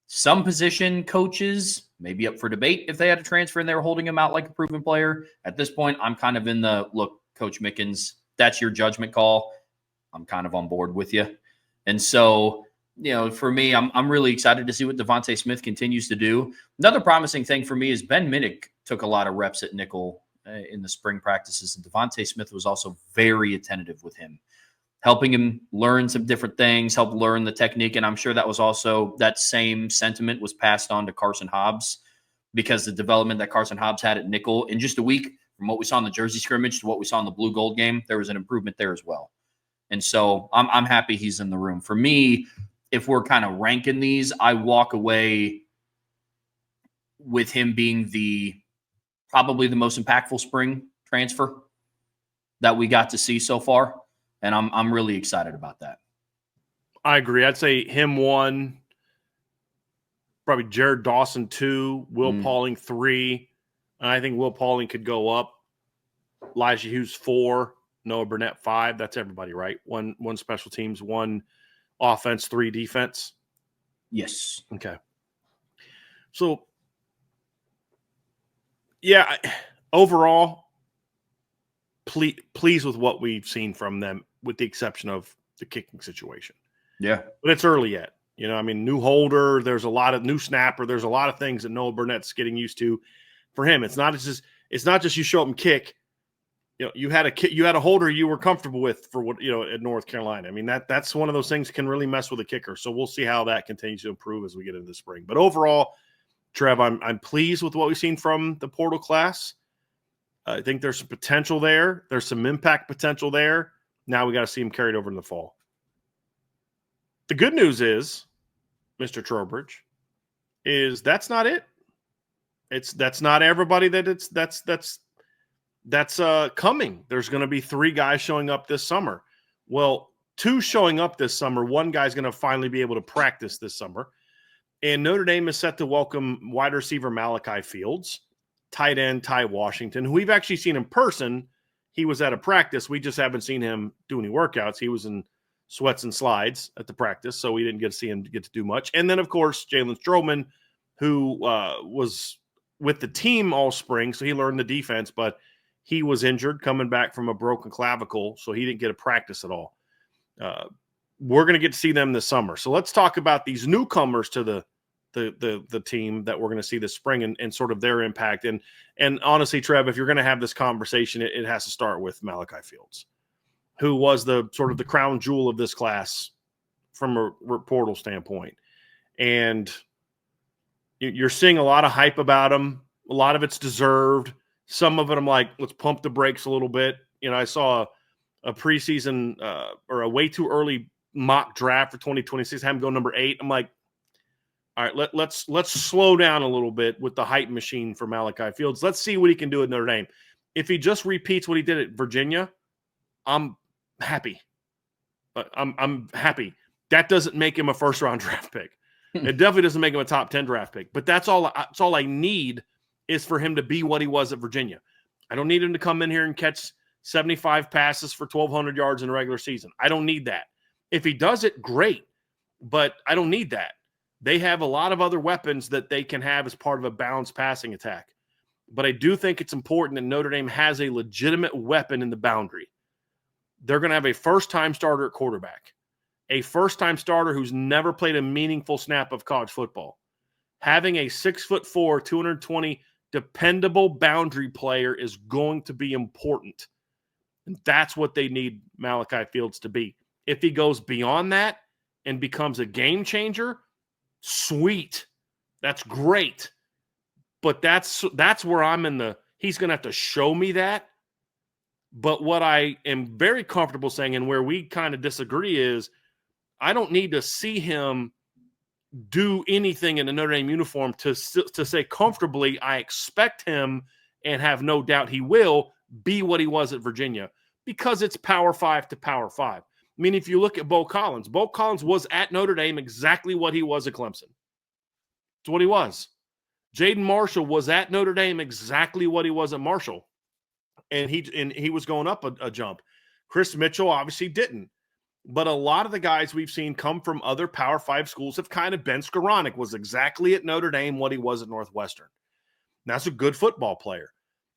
Some position coaches may be up for debate if they had a transfer and they were holding him out like a proven player. At this point, I'm kind of in the, look, Coach Mickens, that's your judgment call. I'm kind of on board with you. And so, for me, I'm really excited to see what Devontae Smith continues to do. Another promising thing for me is Ben Minnick took a lot of reps at nickel in the spring practices, and Devontae Smith was also very attentive with him, helping him learn some different things, help learn the technique. And I'm sure that was also that same sentiment was passed on to Carson Hobbs, because the development that Carson Hobbs had at nickel in just a week, from what we saw in the Jersey scrimmage to what we saw in the blue gold game, there was an improvement there as well. And so I'm happy he's in the room. For me, if we're kind of ranking these, I walk away with him being probably the most impactful spring transfer that we got to see so far. And I'm really excited about that. I agree. I'd say him 1, probably Jared Dawson 2, Will Pauling 3. And I think Will Pauling could go up. Elijah Hughes 4, Noah Burnett 5. That's everybody, right? One special teams, 1 offense, 3 defense. Yes. Okay. So, yeah, overall, pleased with what we've seen from them, with the exception of the kicking situation. Yeah. But it's early yet. New holder, there's a lot of new snapper, there's a lot of things that Noah Burnett's getting used to. For him, it's not just you show up and kick. You had a holder you were comfortable with for what at North Carolina. I mean, that's one of those things that can really mess with a kicker. So we'll see how that continues to improve as we get into the spring. But overall, Trev, I'm pleased with what we've seen from the portal class. I think there's some potential there. There's some impact potential there. Now we got to see him carried over in the fall. The good news is, Mr. Trowbridge, is that's not it. That's not everybody that's coming. There's going to be 3 guys showing up this summer. Well, 2 showing up this summer. 1 guy's going to finally be able to practice this summer. And Notre Dame is set to welcome wide receiver Malachi Fields, tight end Ty Washington, who we've actually seen in person. He was at a practice. We just haven't seen him do any workouts. He was in sweats and slides at the practice, so we didn't get to see him get to do much. And then, of course, Jalen Stroman, who was with the team all spring, so he learned the defense, but he was injured coming back from a broken clavicle, so he didn't get a practice at all. We're going to get to see them this summer. So let's talk about these newcomers to the team that we're going to see this spring and sort of their impact. And honestly, Trev, if you're going to have this conversation, it has to start with Malachi Fields, who was the sort of the crown jewel of this class from a portal standpoint. And you're seeing a lot of hype about him. A lot of it's deserved. Some of it, I'm like, let's pump the brakes a little bit. I saw a preseason or a way too early mock draft for 2026, have him go number 8. I'm like, all right, let's slow down a little bit with the hype machine for Malachi Fields. Let's see what he can do at Notre Dame. If he just repeats what he did at Virginia, I'm happy. I'm happy. That doesn't make him a first-round draft pick. It definitely doesn't make him a top 10 draft pick. But that's all I need is for him to be what he was at Virginia. I don't need him to come in here and catch 75 passes for 1,200 yards in the regular season. I don't need that. If he does it, great. But I don't need that. They have a lot of other weapons that they can have as part of a balanced passing attack. But I do think it's important that Notre Dame has a legitimate weapon in the boundary. They're going to have a first-time starter at quarterback, a first-time starter who's never played a meaningful snap of college football. Having a 6'4", 220 dependable boundary player is going to be important. And that's what they need Malachi Fields to be. If he goes beyond that and becomes a game changer, sweet. That's great. But that's where I'm he's going to have to show me that. But what I am very comfortable saying, and where we kind of disagree, is I don't need to see him do anything in a Notre Dame uniform to say comfortably, I expect him and have no doubt he will be what he was at Virginia, because it's Power 5 to Power 5. I mean, if you look at Bo Collins was at Notre Dame exactly what he was at Clemson. It's what he was. Jaden Marshall was at Notre Dame exactly what he was at Marshall. And he was going up a jump. Chris Mitchell obviously didn't. But a lot of the guys we've seen come from other Power 5 schools have kind of been Skoranek was exactly at Notre Dame what he was at Northwestern. And that's a good football player.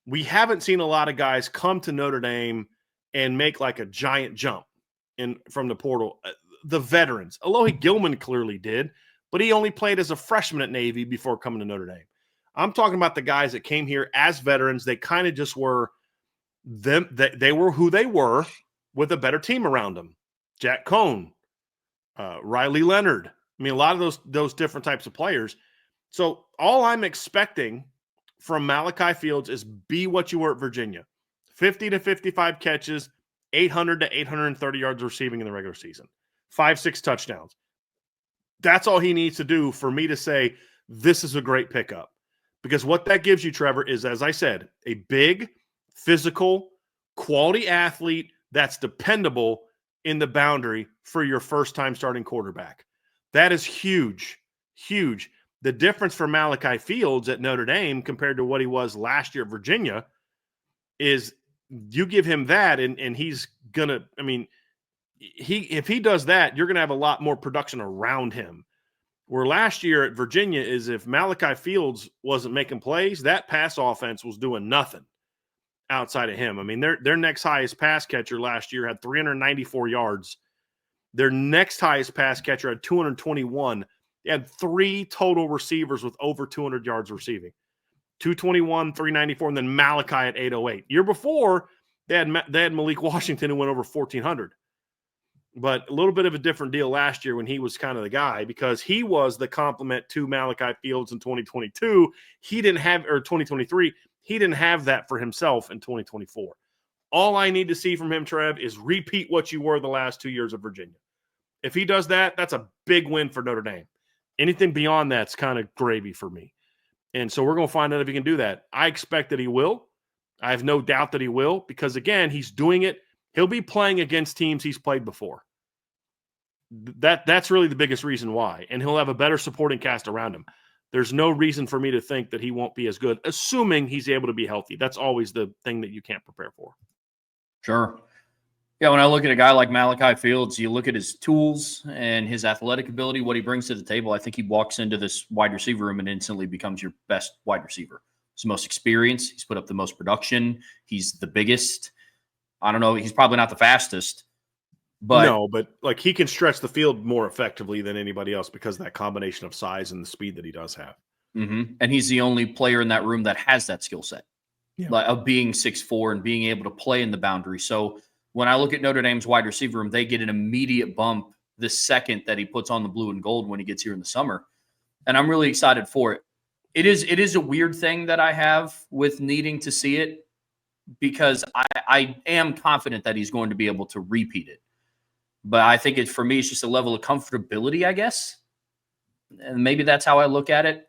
We haven't seen a lot of guys come to Notre Dame and make like a giant jump from the portal. The veterans. Alohi Gilman clearly did, but he only played as a freshman at Navy before coming to Notre Dame. I'm talking about the guys that came here as veterans. They kind of just were them. They were who they were with a better team around them. Jack Cohn, Riley Leonard. I mean, a lot of those different types of players. So all I'm expecting from Malachi Fields is be what you were at Virginia. 50 to 55 catches, 800 to 830 yards receiving in the regular season. 5-6 touchdowns. That's all he needs to do for me to say this is a great pickup. Because what that gives you, Trevor, is, as I said, a big, physical, quality athlete that's dependable in the boundary for your first-time starting quarterback. That is huge, huge. The difference for Malachi Fields at Notre Dame compared to what he was last year at Virginia is you give him that, and he's going to – I mean, if he does that, you're going to have a lot more production around him. Where last year at Virginia is if Malachi Fields wasn't making plays, that pass offense was doing nothing outside of him. I mean, their next highest pass catcher last year had 394 yards. Their next highest pass catcher had 221. They had 3 total receivers with over 200 yards receiving. 221, 394, and then Malachi at 808. Year before, they had Malik Washington who went over 1,400. But a little bit of a different deal last year when he was kind of the guy because he was the complement to Malachi Fields in 2022. He didn't have, or 2023, he didn't have that for himself in 2024. All I need to see from him, Trev, is repeat what you were the last 2 years of Virginia. If he does that, that's a big win for Notre Dame. Anything beyond that's kind of gravy for me. And so we're going to find out if he can do that. I expect that he will. I have no doubt that he will because, again, he's doing it. He'll be playing against teams he's played before. That's really the biggest reason why. And he'll have a better supporting cast around him. There's no reason for me to think that he won't be as good, assuming he's able to be healthy. That's always the thing that you can't prepare for. Sure. Yeah, when I look at a guy like Malachi Fields, you look at his tools and his athletic ability, what he brings to the table. I think he walks into this wide receiver room and instantly becomes your best wide receiver. He's the most experienced. He's put up the most production. He's the biggest. I don't know. He's probably not the fastest. But no, but like he can stretch the field more effectively than anybody else because of that combination of size and the speed that he does have. Mm-hmm. And he's the only player in that room that has that skill set of being 6'4" and being able to play in the boundary. So when I look at Notre Dame's wide receiver room, they get an immediate bump the second that he puts on the blue and gold when he gets here in the summer. And I'm really excited for it. It is a weird thing that I have with needing to see it because I am confident that he's going to be able to repeat it. But I think for me, it's just a level of comfortability, I guess. And maybe that's how I look at it.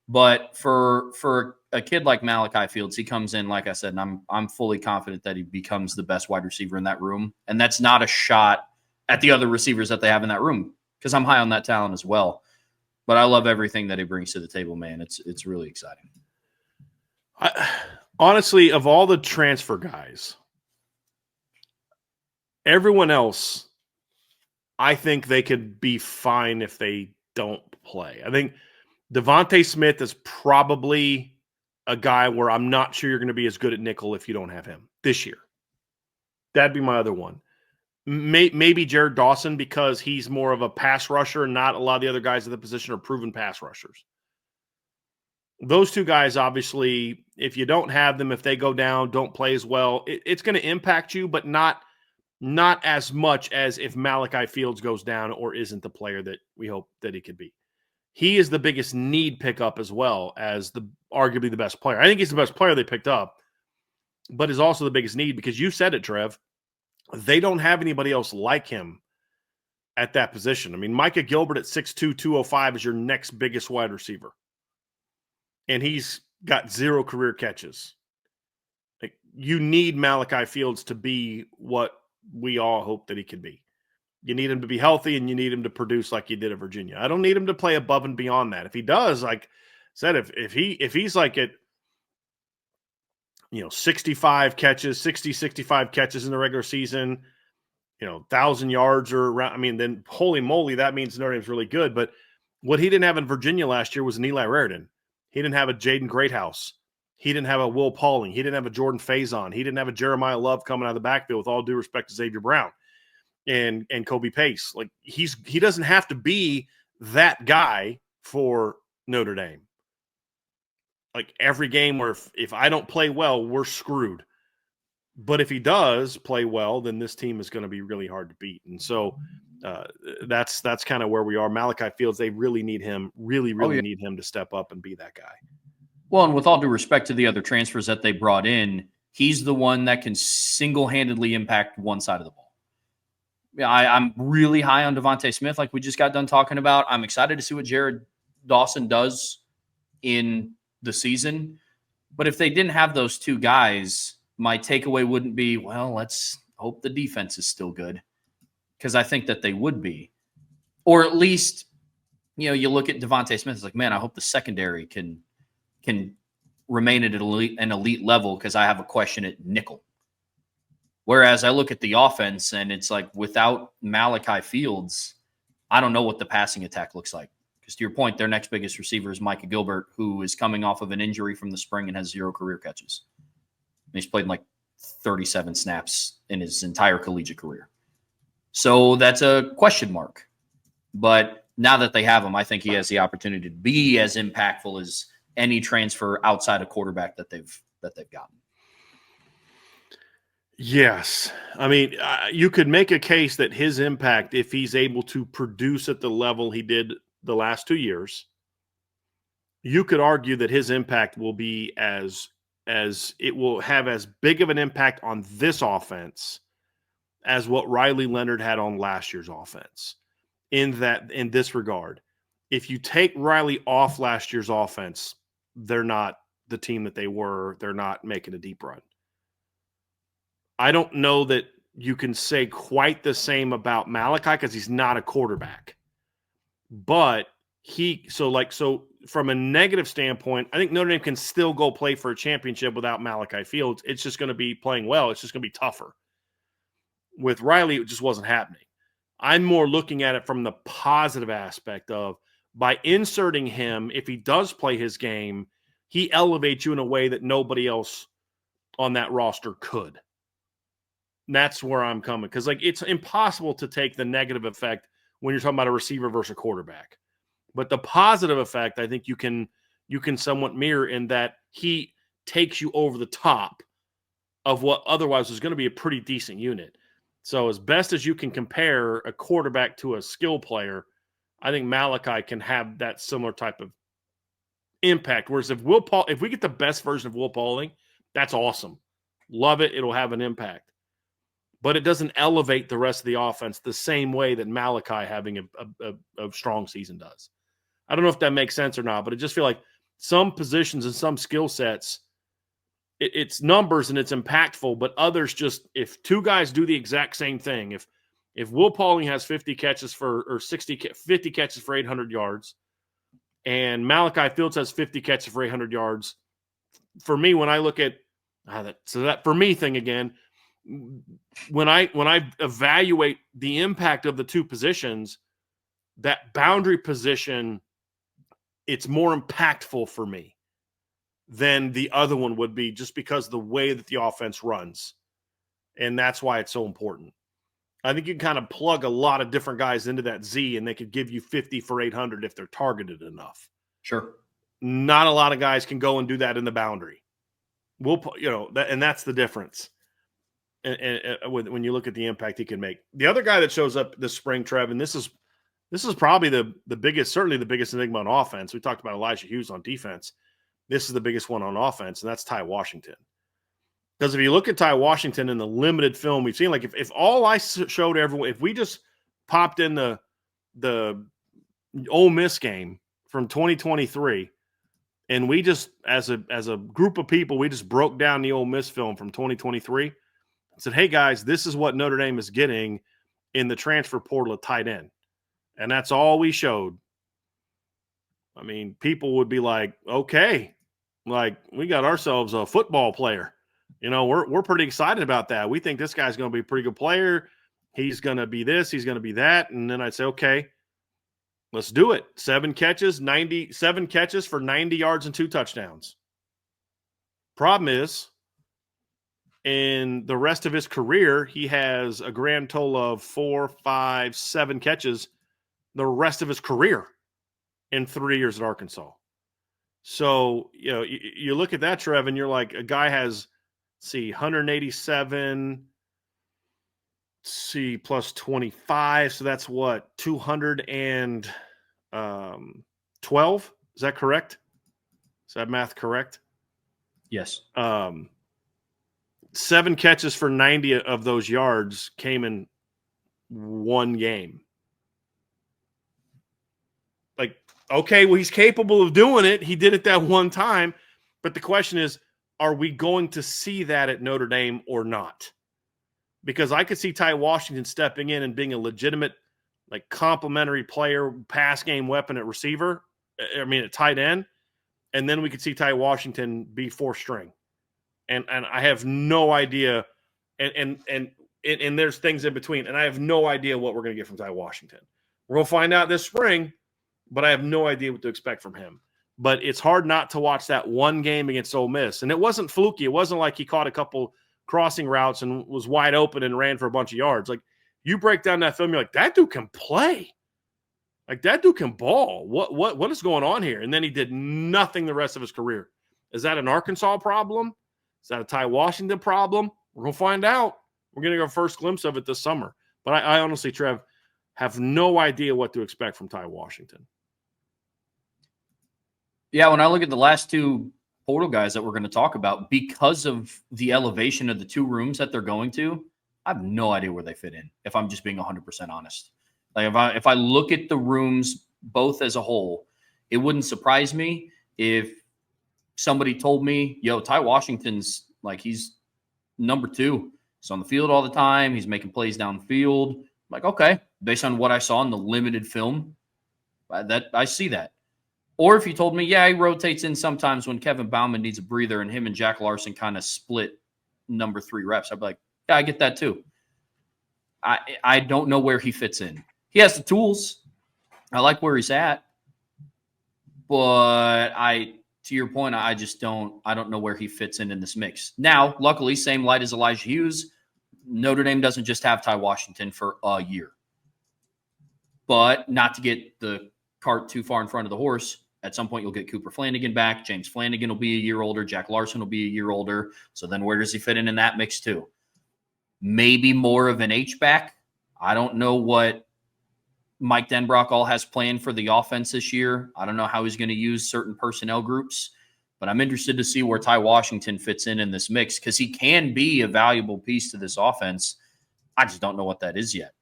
But for a kid like Malachi Fields, he comes in, like I said, and I'm fully confident that he becomes the best wide receiver in that room. And that's not a shot at the other receivers that they have in that room because I'm high on that talent as well. But I love everything that he brings to the table, man. It's really exciting. Honestly, of all the transfer guys, everyone else, I think they could be fine if they don't play. I think Devontae Smith is probably a guy where I'm not sure you're going to be as good at nickel if you don't have him this year. That'd be my other one. Maybe Jared Dawson because he's more of a pass rusher and not a lot of the other guys at the position are proven pass rushers. Those two guys, obviously, if you don't have them, if they go down, don't play as well, it's going to impact you, but not as much as if Malachi Fields goes down or isn't the player that we hope that he could be. He is the biggest need pickup as well as arguably the best player. I think he's the best player they picked up, but is also the biggest need because you said it, Trev. They don't have anybody else like him at that position. I mean, Micah Gilbert at 6'2", 205 is your next biggest wide receiver. And he's got 0 career catches. Like, you need Malachi Fields to be what we all hope that he can be. You need him to be healthy and you need him to produce like you did at Virginia. I don't need him to play above and beyond that. If he does, like I said, if he's like at 65 catches, 65 catches in the regular season, 1,000 yards or around, I mean, then holy moly, that means Notre Dame's really good. But what he didn't have in Virginia last year was an Eli Raridan. He didn't have a Jaden Greathouse. He didn't have a Will Pauling. He didn't have a Jordan Faison. He didn't have a Jeremiah Love coming out of the backfield, with all due respect to Xavier Brown. and Kobe Pace. Like he doesn't have to be that guy for Notre Dame. Like every game where if I don't play well, we're screwed. But if he does play well, then this team is going to be really hard to beat. And so that's kind of where we are. Malachi Fields, they really need him, really need him to step up and be that guy. Well, and with all due respect to the other transfers that they brought in, he's the one that can single-handedly impact one side of the ball. Yeah, I'm really high on Devontae Smith, like we just got done talking about. I'm excited to see what Jared Dawson does in the season. But if they didn't have those two guys, my takeaway wouldn't be, well, let's hope the defense is still good, because I think that they would be. Or at least, you look at Devontae Smith, it's like, man, I hope the secondary can remain at an elite level, because I have a question at nickel. Whereas I look at the offense and it's like, without Malachi Fields, I don't know what the passing attack looks like. Because to your point, their next biggest receiver is Micah Gilbert, who is coming off of an injury from the spring and has 0 career catches. And he's played like 37 snaps in his entire collegiate career. So that's a question mark. But now that they have him, I think he has the opportunity to be as impactful as any transfer outside of quarterback that they've gotten. Yes. I mean, you could make a case that his impact, if he's able to produce at the level he did the last 2 years, you could argue that his impact will be as it will have as big of an impact on this offense as what Riley Leonard had on last year's offense. In this regard, if you take Riley off last year's offense, they're not the team that they were. They're not making a deep run. I don't know that you can say quite the same about Malachi, because he's not a quarterback. But so from a negative standpoint, I think Notre Dame can still go play for a championship without Malachi Fields. It's just going to be playing well. It's just going to be tougher. With Riley, it just wasn't happening. I'm more looking at it from the positive aspect of, by inserting him, if he does play his game, he elevates you in a way that nobody else on that roster could. And that's where I'm coming, because it's impossible to take the negative effect when you're talking about a receiver versus a quarterback. But the positive effect, I think you can somewhat mirror, in that he takes you over the top of what otherwise was going to be a pretty decent unit. So as best as you can compare a quarterback to a skill player, I think Malachi can have that similar type of impact. Whereas if we get the best version of Will Pauling, that's awesome. Love it. It'll have an impact. But it doesn't elevate the rest of the offense the same way that Malachi having a strong season does. I don't know if that makes sense or not, but I just feel like some positions and some skill sets, it's numbers and it's impactful, but others just, if two guys do the exact same thing, if Will Pauling has 50 catches for 800 yards, and Malachi Fields has 50 catches for 800 yards, for me, when I look at that for me thing again, when I evaluate the impact of the two positions, that boundary position, it's more impactful for me than the other one would be, just because of the way that the offense runs. And that's why it's so important. I think you can kind of plug a lot of different guys into that Z, and they could give you 50 for 800 if they're targeted enough. Sure. Not a lot of guys can go and do that in the boundary. And that's the difference. And when you look at the impact he can make. The other guy that shows up this spring, Trev, and this is probably the biggest, certainly the biggest enigma on offense. We talked about Elijah Hughes on defense. This is the biggest one on offense, and that's Ty Washington. Because if you look at Ty Washington in the limited film we've seen, like if all I showed everyone, if we just popped in the Ole Miss game from 2023, and we just, as a group of people, we just broke down the Ole Miss film from 2023 and said, hey, guys, this is what Notre Dame is getting in the transfer portal at tight end. And that's all we showed. I mean, people would be like, okay, like we got ourselves a football player. We're pretty excited about that. We think this guy's going to be a pretty good player. He's going to be this, he's going to be that. And then I'd say, okay, let's do it. 7 catches for 90 yards and 2 touchdowns. Problem is, In the rest of his career, he has a grand total of 4, 5, 7 catches the rest of his career in 3 years at Arkansas. So, you look at that, Trev, and you're like, a guy has, 187, plus 25. So that's what, 212? Is that correct? Is that math correct? Yes. 7 catches for 90 of those yards came in one game. Like, okay, well, he's capable of doing it. He did it that one time. But the question is, are we going to see that at Notre Dame or not? Because I could see Ty Washington stepping in and being a legitimate, like, complementary player, pass game weapon at receiver. At tight end. And then we could see Ty Washington be 4th string. And I have no idea. And there's things in between. And I have no idea what we're going to get from Ty Washington. We're going to find out this spring, but I have no idea what to expect from him. But it's hard not to watch that one game against Ole Miss. And it wasn't fluky. It wasn't like he caught a couple crossing routes and was wide open and ran for a bunch of yards. Like, you break down that film, you're like, that dude can play. Like, that dude can ball. What is going on here? And then he did nothing the rest of his career. Is that an Arkansas problem? Is that a Ty Washington problem? We're going to find out. We're going to get our first glimpse of it this summer. But I honestly, Trev, have no idea what to expect from Ty Washington. Yeah, when I look at the last 2 portal guys that we're going to talk about, because of the elevation of the 2 rooms that they're going to, I have no idea where they fit in, if I'm just being 100% honest. Like, if I look at the rooms both as a whole, it wouldn't surprise me if somebody told me, yo, Ty Washington's like, he's number 2. He's on the field all the time. He's making plays downfield. I'm like, okay, based on what I saw in the limited film, that I see that. Or if you told me, yeah, he rotates in sometimes when Kevin Bauman needs a breather and him and Jack Larson kind of split number 3 reps, I'd be like, yeah, I get that too. I don't know where he fits in. He has the tools. I like where he's at. But to your point, I don't know where he fits in this mix. Now, luckily, same light as Elijah Hughes, Notre Dame doesn't just have Ty Washington for a year. But not to get the cart too far in front of the horse, at some point you'll get Cooper Flanagan back. James Flanagan will be a year older. Jack Larson will be a year older. So then where does he fit in that mix too? Maybe more of an H-back. I don't know what Mike Denbrock all has planned for the offense this year. I don't know how he's going to use certain personnel groups, but I'm interested to see where Ty Washington fits in this mix because he can be a valuable piece to this offense. I just don't know what that is yet,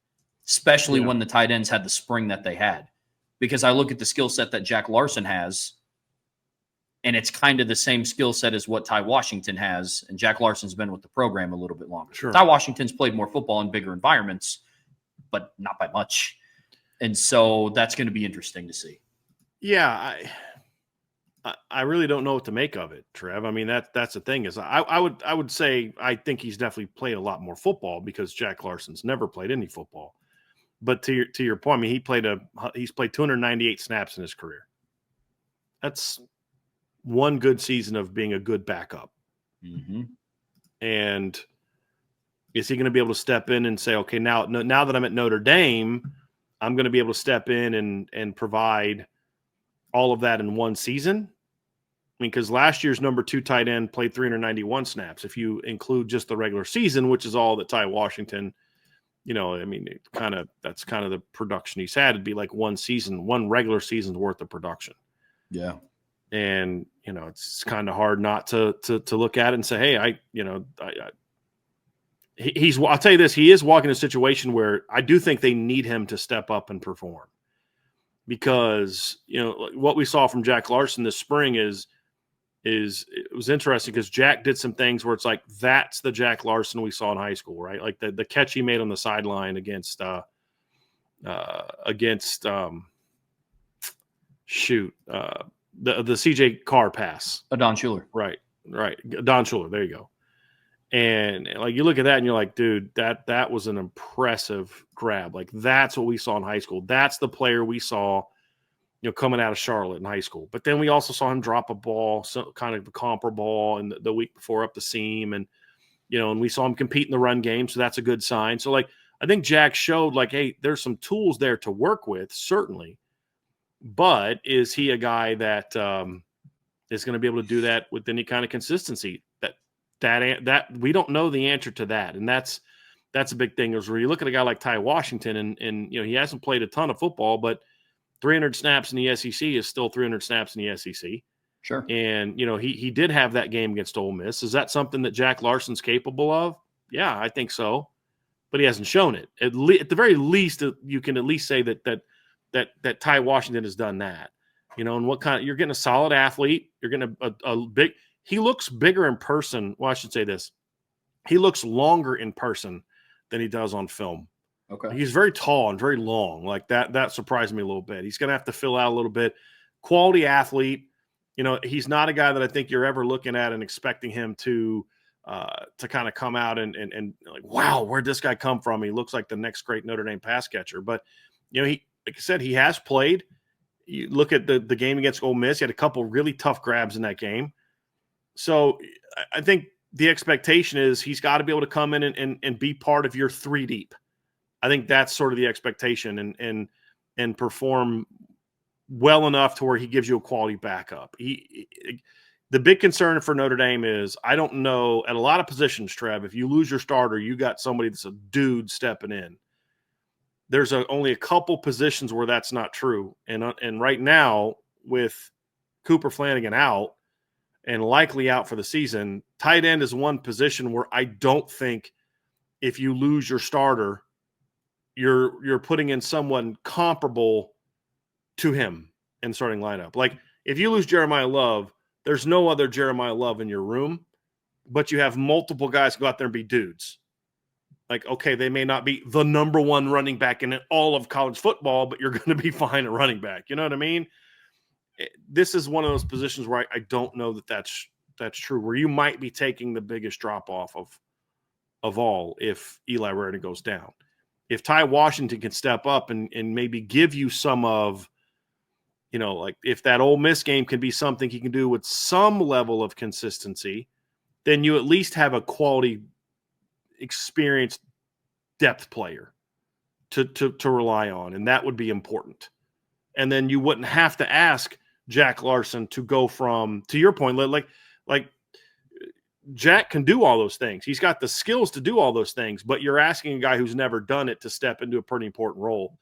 especially when the tight ends had the spring that they had. Because I look at the skill set that Jack Larson has, and it's kind of the same skill set as what Ty Washington has, and Jack Larson's been with the program a little bit longer. Sure. Ty Washington's played more football in bigger environments, but not by much. And so that's going to be interesting to see. Yeah, I really don't know what to make of it, Trev. I mean, that's the thing is I would say I think he's definitely played a lot more football because Jack Larson's never played any football. But to your point, I mean, he's played 298 snaps in his career. That's one good season of being a good backup. Mm-hmm. And is he going to be able to step in and say, okay, now that I'm at Notre Dame, I'm going to be able to step in and provide all of that in one season? I mean, because last year's number 2 tight end played 391 snaps. If you include just the regular season, which is all that Ty Washington, I mean, that's kind of the production he's had. It'd be like one regular season's worth of production. Yeah. And, it's kind of hard not to look at it and say, hey, I'll tell you this, he is walking a situation where I do think they need him to step up and perform because, what we saw from Jack Larson this spring is it was interesting because Jack did some things where it's like, that's the Jack Larson we saw in high school, right? Like the catch he made on the sideline against Don CJ Carr pass. Don Schuler. Right. Don Schuler. There you go. And like, you look at that and you're like, dude, that was an impressive grab. Like that's what we saw in high school. That's the player we saw, coming out of Charlotte in high school. But then we also saw him drop a ball, so kind of a comparable ball, and the week before up the seam. And and we saw him compete in the run game, so that's a good sign. So, like, I think Jack showed, like, hey, there's some tools there to work with, certainly. But is he a guy that is going to be able to do that with any kind of consistency? That we don't know the answer to that, and that's a big thing. Is where you look at a guy like Ty Washington, and he hasn't played a ton of football, but 300 snaps in the SEC is still 300 snaps in the SEC. Sure. And he did have that game against Ole Miss. Is that something that Jack Larson's capable of? Yeah, I think so, but he hasn't shown it. At the very least, you can at least say that Ty Washington has done that. And what kind? You're getting a solid athlete. You're getting a big. He looks bigger in person. Well, I should say this. He looks longer in person than he does on film. Okay. He's very tall and very long. Like that surprised me a little bit. He's going to have to fill out a little bit. Quality athlete. He's not a guy that I think you're ever looking at and expecting him to kind of come out and like, wow, where'd this guy come from? He looks like the next great Notre Dame pass catcher. But, he, like I said, he has played. You look at the game against Ole Miss. He had a couple really tough grabs in that game. So I think the expectation is he's got to be able to come in and be part of your three deep. I think that's sort of the expectation and perform well enough to where he gives you a quality backup. The big concern for Notre Dame is I don't know at a lot of positions, Trev, if you lose your starter, you got somebody that's a dude stepping in. There's only a couple positions where that's not true. And right now with Cooper Flanagan out, and likely out for the season, tight end is one position where I don't think if you lose your starter, you're putting in someone comparable to him in the starting lineup. Like if you lose Jeremiah Love, there's no other Jeremiah Love in your room, but you have multiple guys go out there and be dudes. Like, okay, they may not be the number one running back in all of college football, but you're going to be fine at running back. You know what I mean? This is one of those positions where I don't know that that's true, where you might be taking the biggest drop off of all if Eli Raridon goes down. If Ty Washington can step up and maybe give you some of, like if that Ole Miss game can be something he can do with some level of consistency, then you at least have a quality, experienced depth player to rely on, and that would be important. And then you wouldn't have to ask Jack Larson to go from, to your point, like Jack can do all those things. He's got the skills to do all those things, but you're asking a guy who's never done it to step into a pretty important role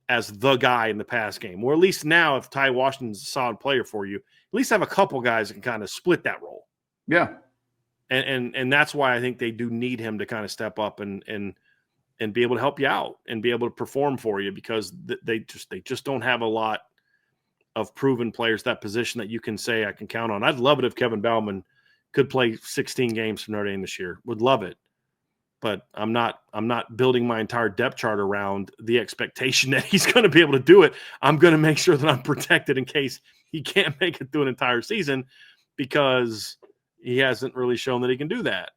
as the guy in the pass game. Or at least now, if Ty Washington's a solid player for you, at least have a couple guys that can kind of split that role. Yeah. And that's why I think they do need him to kind of step up and be able to help you out and be able to perform for you, because they just don't have a lot of proven players that position that you can say I can count on. I'd love it if Kevin Bauman could play 16 games for Notre Dame this year. Would love it. But I'm not building my entire depth chart around the expectation that he's going to be able to do it. I'm going to make sure that I'm protected in case he can't make it through an entire season, because he hasn't really shown that he can do that.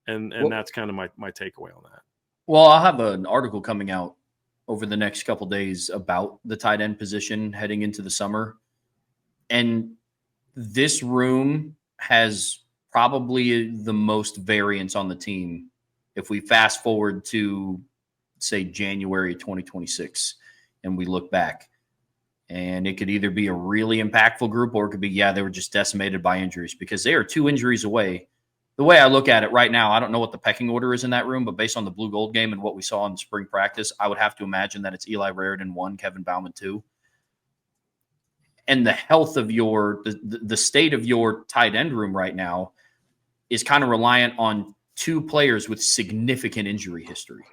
And that's kind of my takeaway on that. Well, I'll have an article coming out over the next couple of days about the tight end position heading into the summer. And this room has probably the most variance on the team if we fast forward to, say, January 2026 and we look back. And it could either be a really impactful group, or it could be, they were just decimated by injuries, because they are 2 injuries away. The way I look at it right now, I don't know what the pecking order is in that room, but based on the blue gold game and what we saw in spring practice, I would have to imagine that it's Eli Raridon 1, Kevin Bauman 2. And the health of the state of your tight end room right now is kind of reliant on 2 players with significant injury history.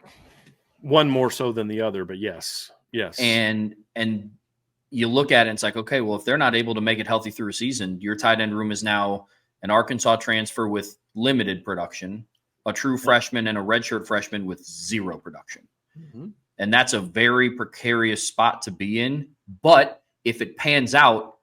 One more so than the other, but yes. And you look at it and it's like, okay, well, if they're not able to make it healthy through a season, your tight end room is now an Arkansas transfer with limited production, a true freshman, and a redshirt freshman with 0 production. Mm-hmm. And that's a very precarious spot to be in. But if it pans out,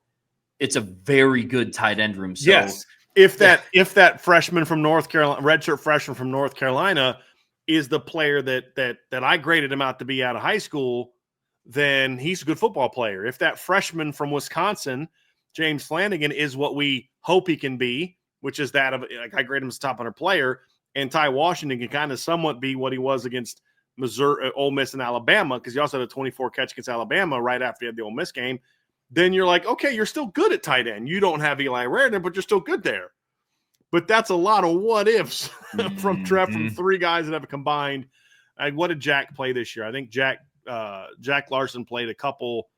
it's a very good tight end room. So, yes. If that freshman from North Carolina, redshirt freshman from North Carolina, is the player that I graded him out to be out of high school, then he's a good football player. If that freshman from Wisconsin, James Flanagan, is what we hope he can be, which is that of, like, I grade him as a top 100 player, and Ty Washington can kind of somewhat be what he was against Missouri, Ole Miss, and Alabama, because he also had a 24 catch against Alabama right after he had the Ole Miss game, then you're like, okay, you're still good at tight end. You don't have Eli Raritan, but you're still good there. But that's a lot of what ifs from Trev, from three guys that have a combined. What did Jack play this year? I think Jack Larson played a couple.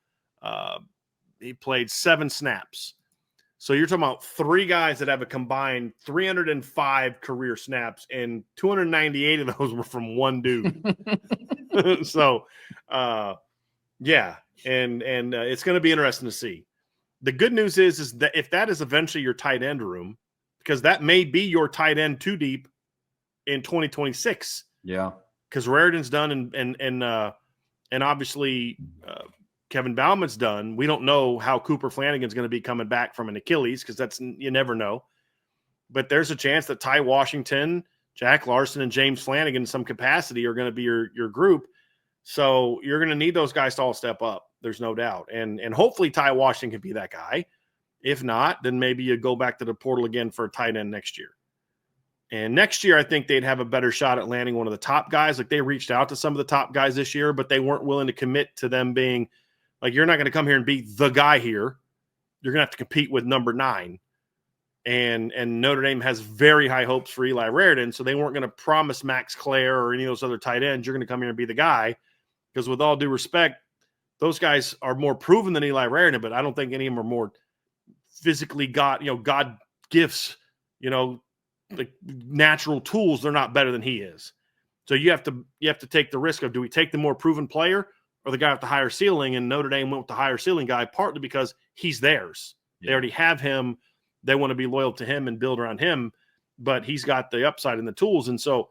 He played 7 snaps. So you're talking about 3 guys that have a combined 305 career snaps, and 298 of those were from one dude. So, yeah, and it's going to be interesting to see. The good news is that if that is eventually your tight end room, because that may be your tight end 2 deep in 2026. Yeah, because Raritan's done, and obviously Kevin Bauman's done. We don't know how Cooper Flanagan's going to be coming back from an Achilles, because that's, you never know. But there's a chance that Ty Washington, Jack Larson, and James Flanagan in some capacity are going to be your group. So you're going to need those guys to all step up. There's no doubt. And hopefully Ty Washington can be that guy. If not, then maybe you go back to the portal again for a tight end next year. And next year, I think they'd have a better shot at landing one of the top guys. Like, they reached out to some of the top guys this year, but they weren't willing to commit to them being like, you're not going to come here and be the guy here. You're going to have to compete with number 9. And Notre Dame has very high hopes for Eli Raritan, so they weren't going to promise Max Clare or any of those other tight ends, you're going to come here and be the guy. Because with all due respect, those guys are more proven than Eli Raritan, but I don't think any of them are more physically God gifts, like natural tools. They're not better than he is. So you have to take the risk of, do we take the more proven player or the guy with the higher ceiling? And Notre Dame went with the higher ceiling guy, partly because he's theirs. Yeah. They already have him. They want to be loyal to him and build around him, but he's got the upside and the tools. And so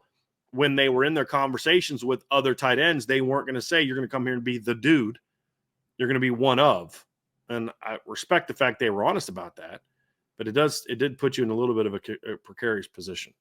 when they were in their conversations with other tight ends, they weren't going to say, you're going to come here and be the dude. You're going to be one of. And I respect the fact they were honest about that, but it did put you in a little bit of a precarious position.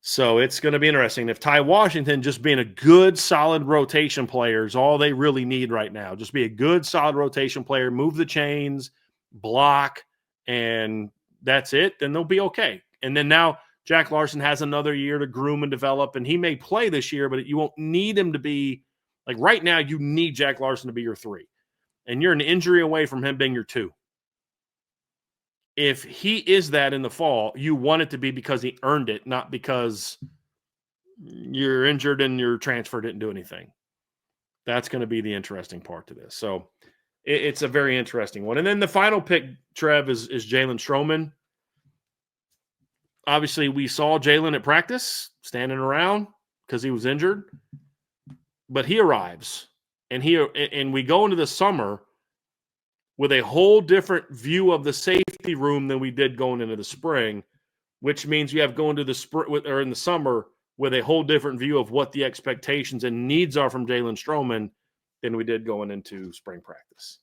So it's going to be interesting. If Ty Washington just being a good, solid rotation player is all they really need right now, just be a good, solid rotation player, move the chains, block, and that's it, then they'll be okay. And then now Jack Larson has another year to groom and develop, and he may play this year, but you won't need him to be – like right now you need Jack Larson to be your 3. And you're an injury away from him being your 2. If he is that in the fall, you want it to be because he earned it, not because you're injured and your transfer didn't do anything. That's going to be the interesting part to this. So it's a very interesting one. And then the final pick, Trev, is Jalen Stroman. Obviously, we saw Jalen at practice standing around because he was injured. But he arrives. And we go into the summer with a whole different view of the safety room than we did going into the spring, which means you have going to the spring or in the summer with a whole different view of what the expectations and needs are from Jalen Stroman than we did going into spring practice.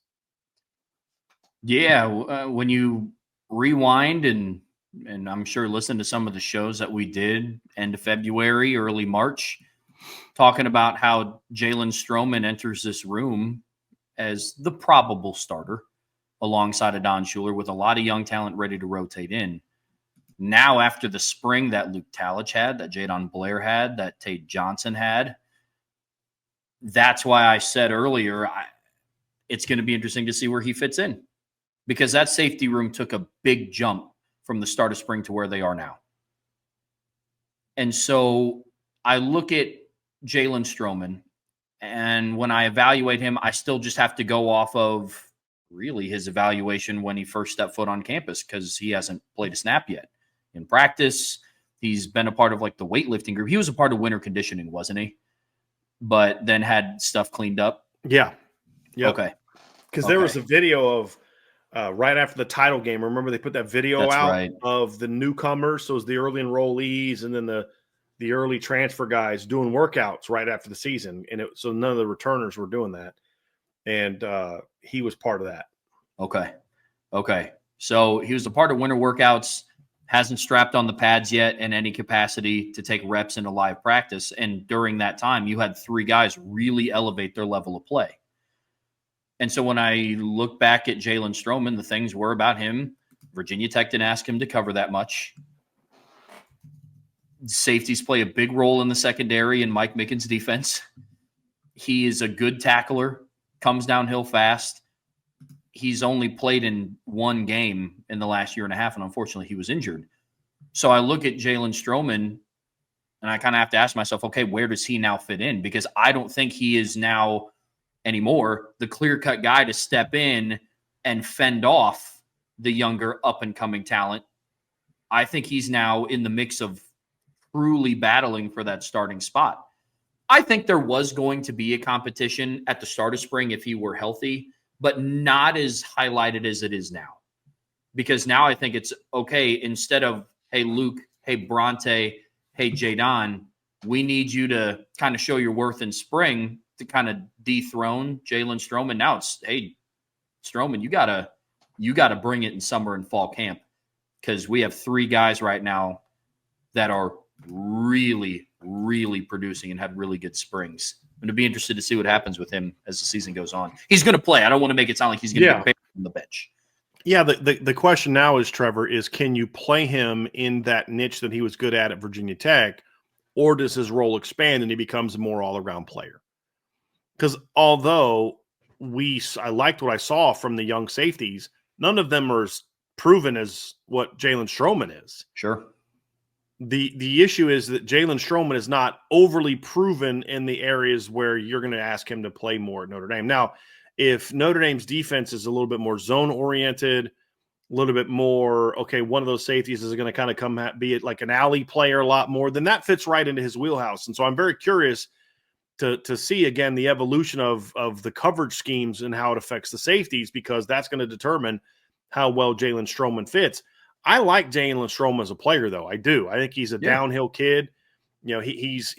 Yeah, when you rewind and I'm sure listen to some of the shows that we did end of February, early March, talking about how Jalen Stroman enters this room as the probable starter alongside of Don Schuler with a lot of young talent ready to rotate in. Now, after the spring that Luke Talich had, that Jadon Blair had, that Tate Johnson had, that's why I said earlier, it's going to be interesting to see where he fits in, because that safety room took a big jump from the start of spring to where they are now. And so I look at Jalen Stroman, and when I evaluate him, I still just have to go off of really his evaluation when he first stepped foot on campus, because he hasn't played a snap yet. In practice, he's been a part of like the weightlifting group. He was a part of winter conditioning, wasn't he? But then had stuff cleaned up. Yeah. Yep. Okay. Because there was a video of right after the title game. Remember they put that video out of the newcomers. So it was the early enrollees and then the early transfer guys doing workouts right after the season. And so none of the returners were doing that. And he was part of that. Okay. So he was a part of winter workouts, hasn't strapped on the pads yet in any capacity to take reps into live practice. And during that time, you had 3 guys really elevate their level of play. And so when I look back at Jalen Stroman, the things were about him. Virginia Tech didn't ask him to cover that much. Safeties play a big role in the secondary in Mike Mickens' defense. He is a good tackler, comes downhill fast. He's only played in one game in the last year and a half, and unfortunately he was injured. So I look at Jalen Stroman, and I kind of have to ask myself, okay, where does he now fit in? Because I don't think he is now anymore the clear-cut guy to step in and fend off the younger up-and-coming talent. I think he's now in the mix of truly battling for that starting spot. I think there was going to be a competition at the start of spring if he were healthy, but not as highlighted as it is now. Because now I think it's okay, instead of, hey, Luke, hey, Bronte, hey, Jadon, we need you to kind of show your worth in spring to kind of dethrone Jalen Stroman. Now it's, hey, Stroman, you gotta bring it in summer and fall camp, because we have 3 guys right now that are really, really producing and had really good springs. I'm going to be interested to see what happens with him as the season goes on. He's going to play. I don't want to make it sound like he's going to get banned from the bench. Yeah, the question now is, Trevor, is can you play him in that niche that he was good at Virginia Tech, or does his role expand and he becomes a more all-around player? Because although I liked what I saw from the young safeties, none of them are as proven as what Jalen Stroman is. Sure. The issue is that Jalen Stroman is not overly proven in the areas where you're going to ask him to play more at Notre Dame. Now, if Notre Dame's defense is a little bit more zone-oriented, a little bit more, okay, one of those safeties is going to kind of come at, be it like an alley player a lot more, then that fits right into his wheelhouse. And so I'm very curious to see, again, the evolution of the coverage schemes and how it affects the safeties, because that's going to determine how well Jalen Stroman fits. I like Jalen Stroman as a player, though. I do. I think he's a downhill kid. You know, he's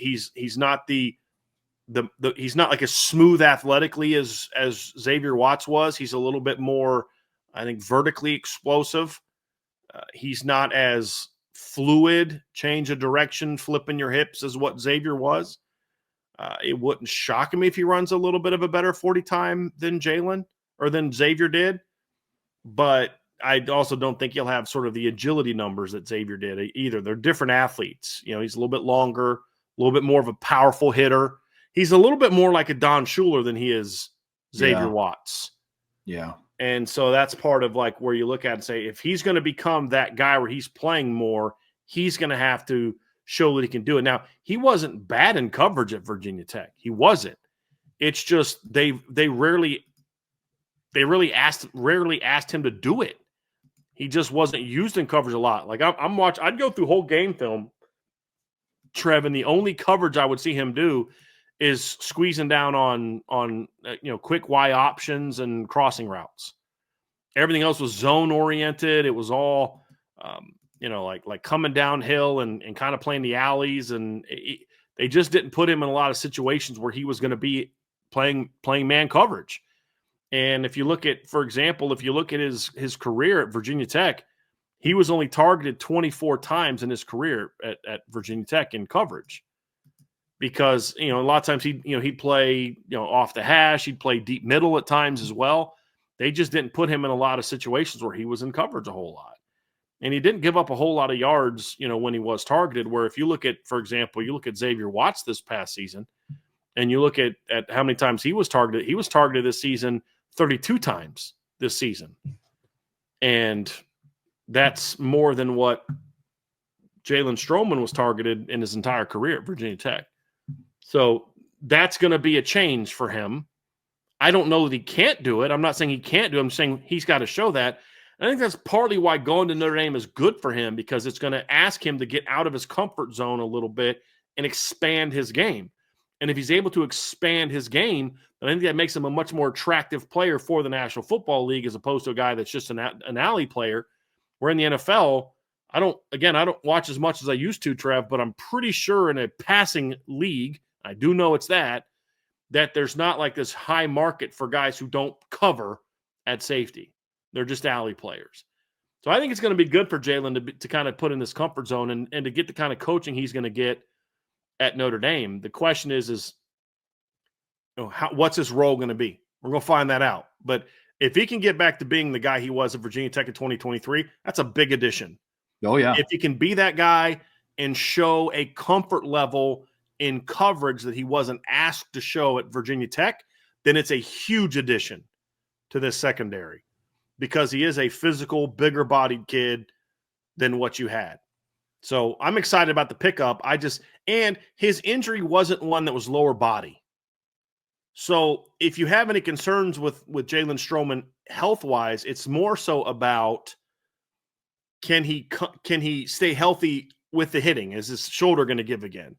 not he's not like as smooth athletically as Xavier Watts was. He's a little bit more, I think, vertically explosive. He's not as fluid, change of direction, flipping your hips as what Xavier was. It wouldn't shock me if he runs a little bit of a better 40 time than Jalen or than Xavier did. But I also don't think he'll have sort of the agility numbers that Xavier did either. They're different athletes. You know, he's a little bit longer, a little bit more of a powerful hitter. He's a little bit more like a Don Schuler than he is Xavier Watts. Yeah. And so that's part of like where you look at and say, if he's going to become that guy where he's playing more, he's going to have to show that he can do it. Now, he wasn't bad in coverage at Virginia Tech. He wasn't. It's just they rarely asked him to do it. He just wasn't used in coverage a lot. Like I'm watching, I'd go through whole game film, Trev, and the only coverage I would see him do is squeezing down on quick Y options and crossing routes. Everything else was zone oriented. It was all like coming downhill and kind of playing the alleys, and they just didn't put him in a lot of situations where he was going to be playing man coverage. And if you look at, for example, his career at Virginia Tech, he was only targeted 24 times in his career at Virginia Tech in coverage, because a lot of times he'd play off the hash, he'd play deep middle at times as well. They just didn't put him in a lot of situations where he was in coverage a whole lot, and he didn't give up a whole lot of yards when he was targeted. Where if you look at, for example, Xavier Watts this past season, and you look at how many times he was targeted this season. 32 times this season. And that's more than what Jalen Stroman was targeted in his entire career at Virginia Tech. So that's going to be a change for him. I don't know that he can't do it. I'm not saying he can't do it. I'm saying he's got to show that. I think that's partly why going to Notre Dame is good for him, because it's going to ask him to get out of his comfort zone a little bit and expand his game. And if he's able to expand his game, I think that makes him a much more attractive player for the National Football League, as opposed to a guy that's just an alley player. Where in the NFL, I don't watch as much as I used to, Trev, but I'm pretty sure in a passing league, I do know it's that there's not like this high market for guys who don't cover at safety. They're just alley players. So I think it's going to be good for Jalen to kind of put in this comfort zone and to get the kind of coaching he's going to get at Notre Dame. The question is what's his role going to be? We're going to find that out. But if he can get back to being the guy he was at Virginia Tech in 2023, that's a big addition. Oh, yeah. If he can be that guy and show a comfort level in coverage that he wasn't asked to show at Virginia Tech, then it's a huge addition to this secondary because he is a physical, bigger-bodied kid than what you had. So I'm excited about the pickup. And his injury wasn't one that was lower body. So if you have any concerns with Jalen Stroman health-wise, it's more so about can he stay healthy with the hitting? Is his shoulder going to give again?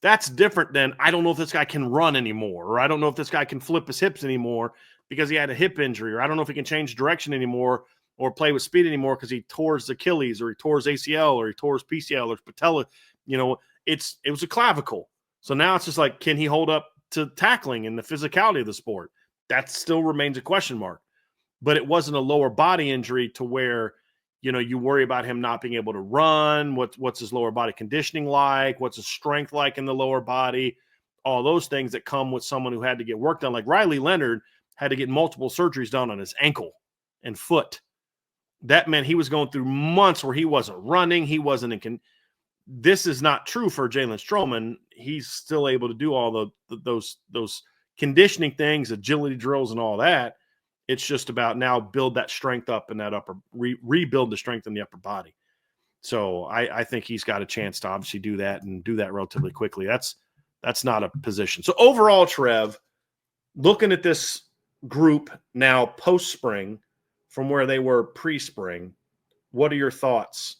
That's different than I don't know if this guy can run anymore, or I don't know if this guy can flip his hips anymore because he had a hip injury, or I don't know if he can change direction anymore or play with speed anymore because he tore his Achilles or he tore his ACL or he tore his PCL or his patella. It was a clavicle. So now it's just like, can he hold up to tackling and the physicality of the sport? That still remains a question mark. But it wasn't a lower body injury to where, you worry about him not being able to run. What's his lower body conditioning like? What's his strength like in the lower body? All those things that come with someone who had to get work done. Like Riley Leonard had to get multiple surgeries done on his ankle and foot. That meant he was going through months where he wasn't running. He wasn't this is not true for Jalen Stroman. He's still able to do all those conditioning things, agility drills and all that. It's just about now build that strength up in that rebuild the strength in the upper body. So I think he's got a chance to obviously do that and do that relatively quickly. That's not a position. So overall, Trev, looking at this group now post-spring from where they were pre-spring, what are your thoughts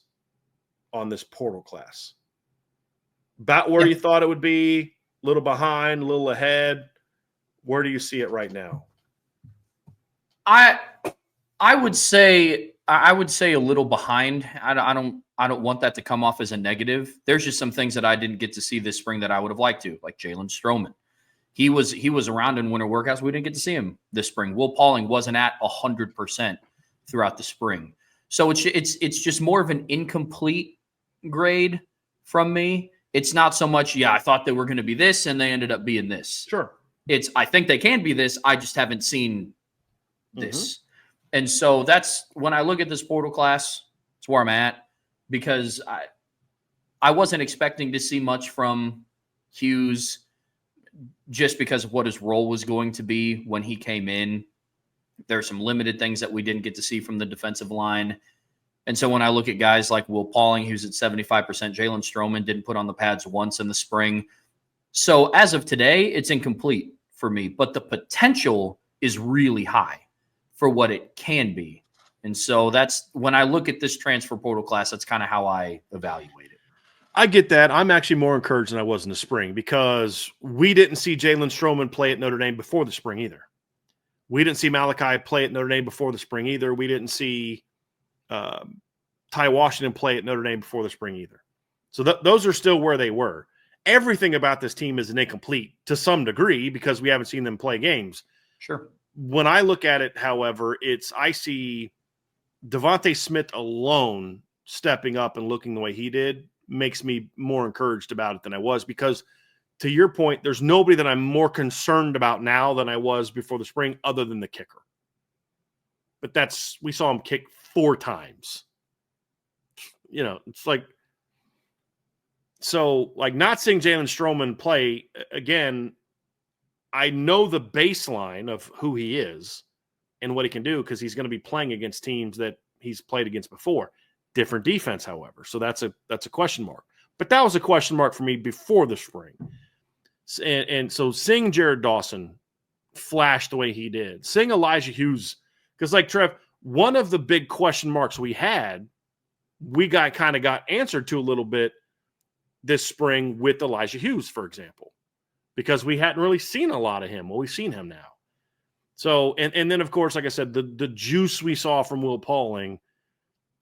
on this portal class? About where you thought it would be, a little behind, a little ahead. Where do you see it right now? I would say a little behind. I don't want that to come off as a negative. There's just some things that I didn't get to see this spring that I would have liked to, like Jalen Stroman. He was around in winter workouts. We didn't get to see him this spring. Will Pauling wasn't at 100% throughout the spring. So it's just more of an incomplete grade from me. It's not so much, I thought they were going to be this and they ended up being this. Sure. I think they can be this. I just haven't seen this. And so that's when I look at this portal class, it's where I'm at, because I wasn't expecting to see much from Hughes just because of what his role was going to be when he came in. There are some limited things that we didn't get to see from the defensive line. And so when I look at guys like Will Pauling, who's at 75%, Jalen Stroman didn't put on the pads once in the spring. So as of today, it's incomplete for me, but the potential is really high for what it can be. And so that's when I look at this transfer portal class, that's kind of how I evaluate it. I get that. I'm actually more encouraged than I was in the spring because we didn't see Jalen Stroman play at Notre Dame before the spring either. We didn't see Malachi play at Notre Dame before the spring either. We didn't see Ty Washington play at Notre Dame before the spring either. So those are still where they were. Everything about this team is incomplete to some degree because we haven't seen them play games. Sure. When I look at it, however, I see Devontae Smith alone stepping up and looking the way he did makes me more encouraged about it than I was because, to your point, there's nobody that I'm more concerned about now than I was before the spring other than the kicker. But we saw him kick 4 times. It's like – so, not seeing Jalen Stroman play, again – I know the baseline of who he is and what he can do because he's going to be playing against teams that he's played against before. Different defense, however. So that's a question mark. But that was a question mark for me before the spring. And so seeing Jared Dawson flash the way he did, seeing Elijah Hughes, because like Trev, one of the big question marks we got answered to a little bit this spring with Elijah Hughes, for example. Because we hadn't really seen a lot of him. Well, we've seen him now. So, and then, of course, like I said, the juice we saw from Will Pauling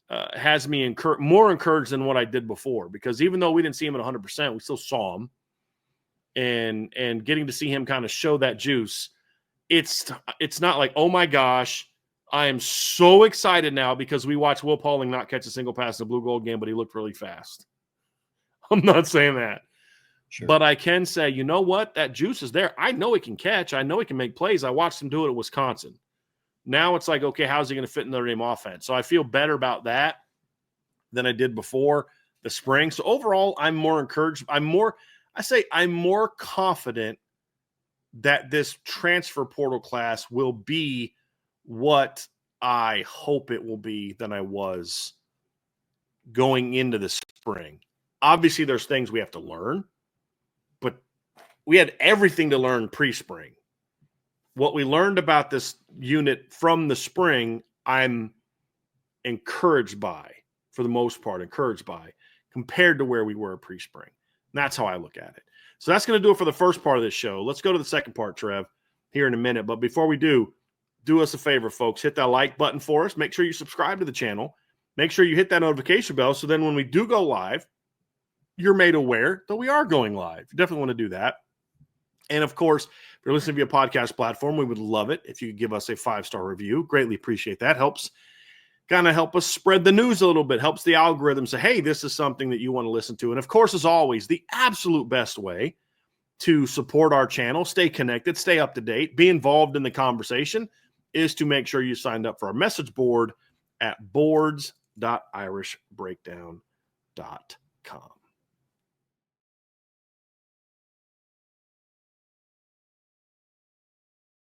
has me more encouraged than what I did before. Because even though we didn't see him at 100%, we still saw him. And getting to see him kind of show that juice, it's not like, oh, my gosh, I am so excited now because we watched Will Pauling not catch a single pass in the blue gold game, but he looked really fast. I'm not saying that. Sure. But I can say, you know what? That juice is there. I know he can catch. I know he can make plays. I watched him do it at Wisconsin. Now it's like, okay, how's he going to fit in the Notre Dame offense? So I feel better about that than I did before. the spring. So overall, I'm more encouraged. I'm more confident that this transfer portal class will be what I hope it will be than I was going into the spring. Obviously, there's things we have to learn, but we had everything to learn pre-spring. What we learned about this unit from the spring, I'm encouraged by, for the most part, compared to where we were pre-spring. And that's how I look at it. So that's going to do it for the first part of this show. Let's go to the second part, Trev, here in a minute. But before we do us a favor, folks. Hit that like button for us. Make sure you subscribe to the channel. Make sure you hit that notification bell so then when we do go live, you're made aware that we are going live. You definitely want to do that. And, of course, if you're listening via podcast platform, we would love it if you could give us a 5-star review. Greatly appreciate that. Helps kind of help us spread the news a little bit. Helps the algorithm say, hey, this is something that you want to listen to. And, of course, as always, the absolute best way to support our channel, stay connected, stay up to date, be involved in the conversation is to make sure you signed up for our message board at boards.irishbreakdown.com.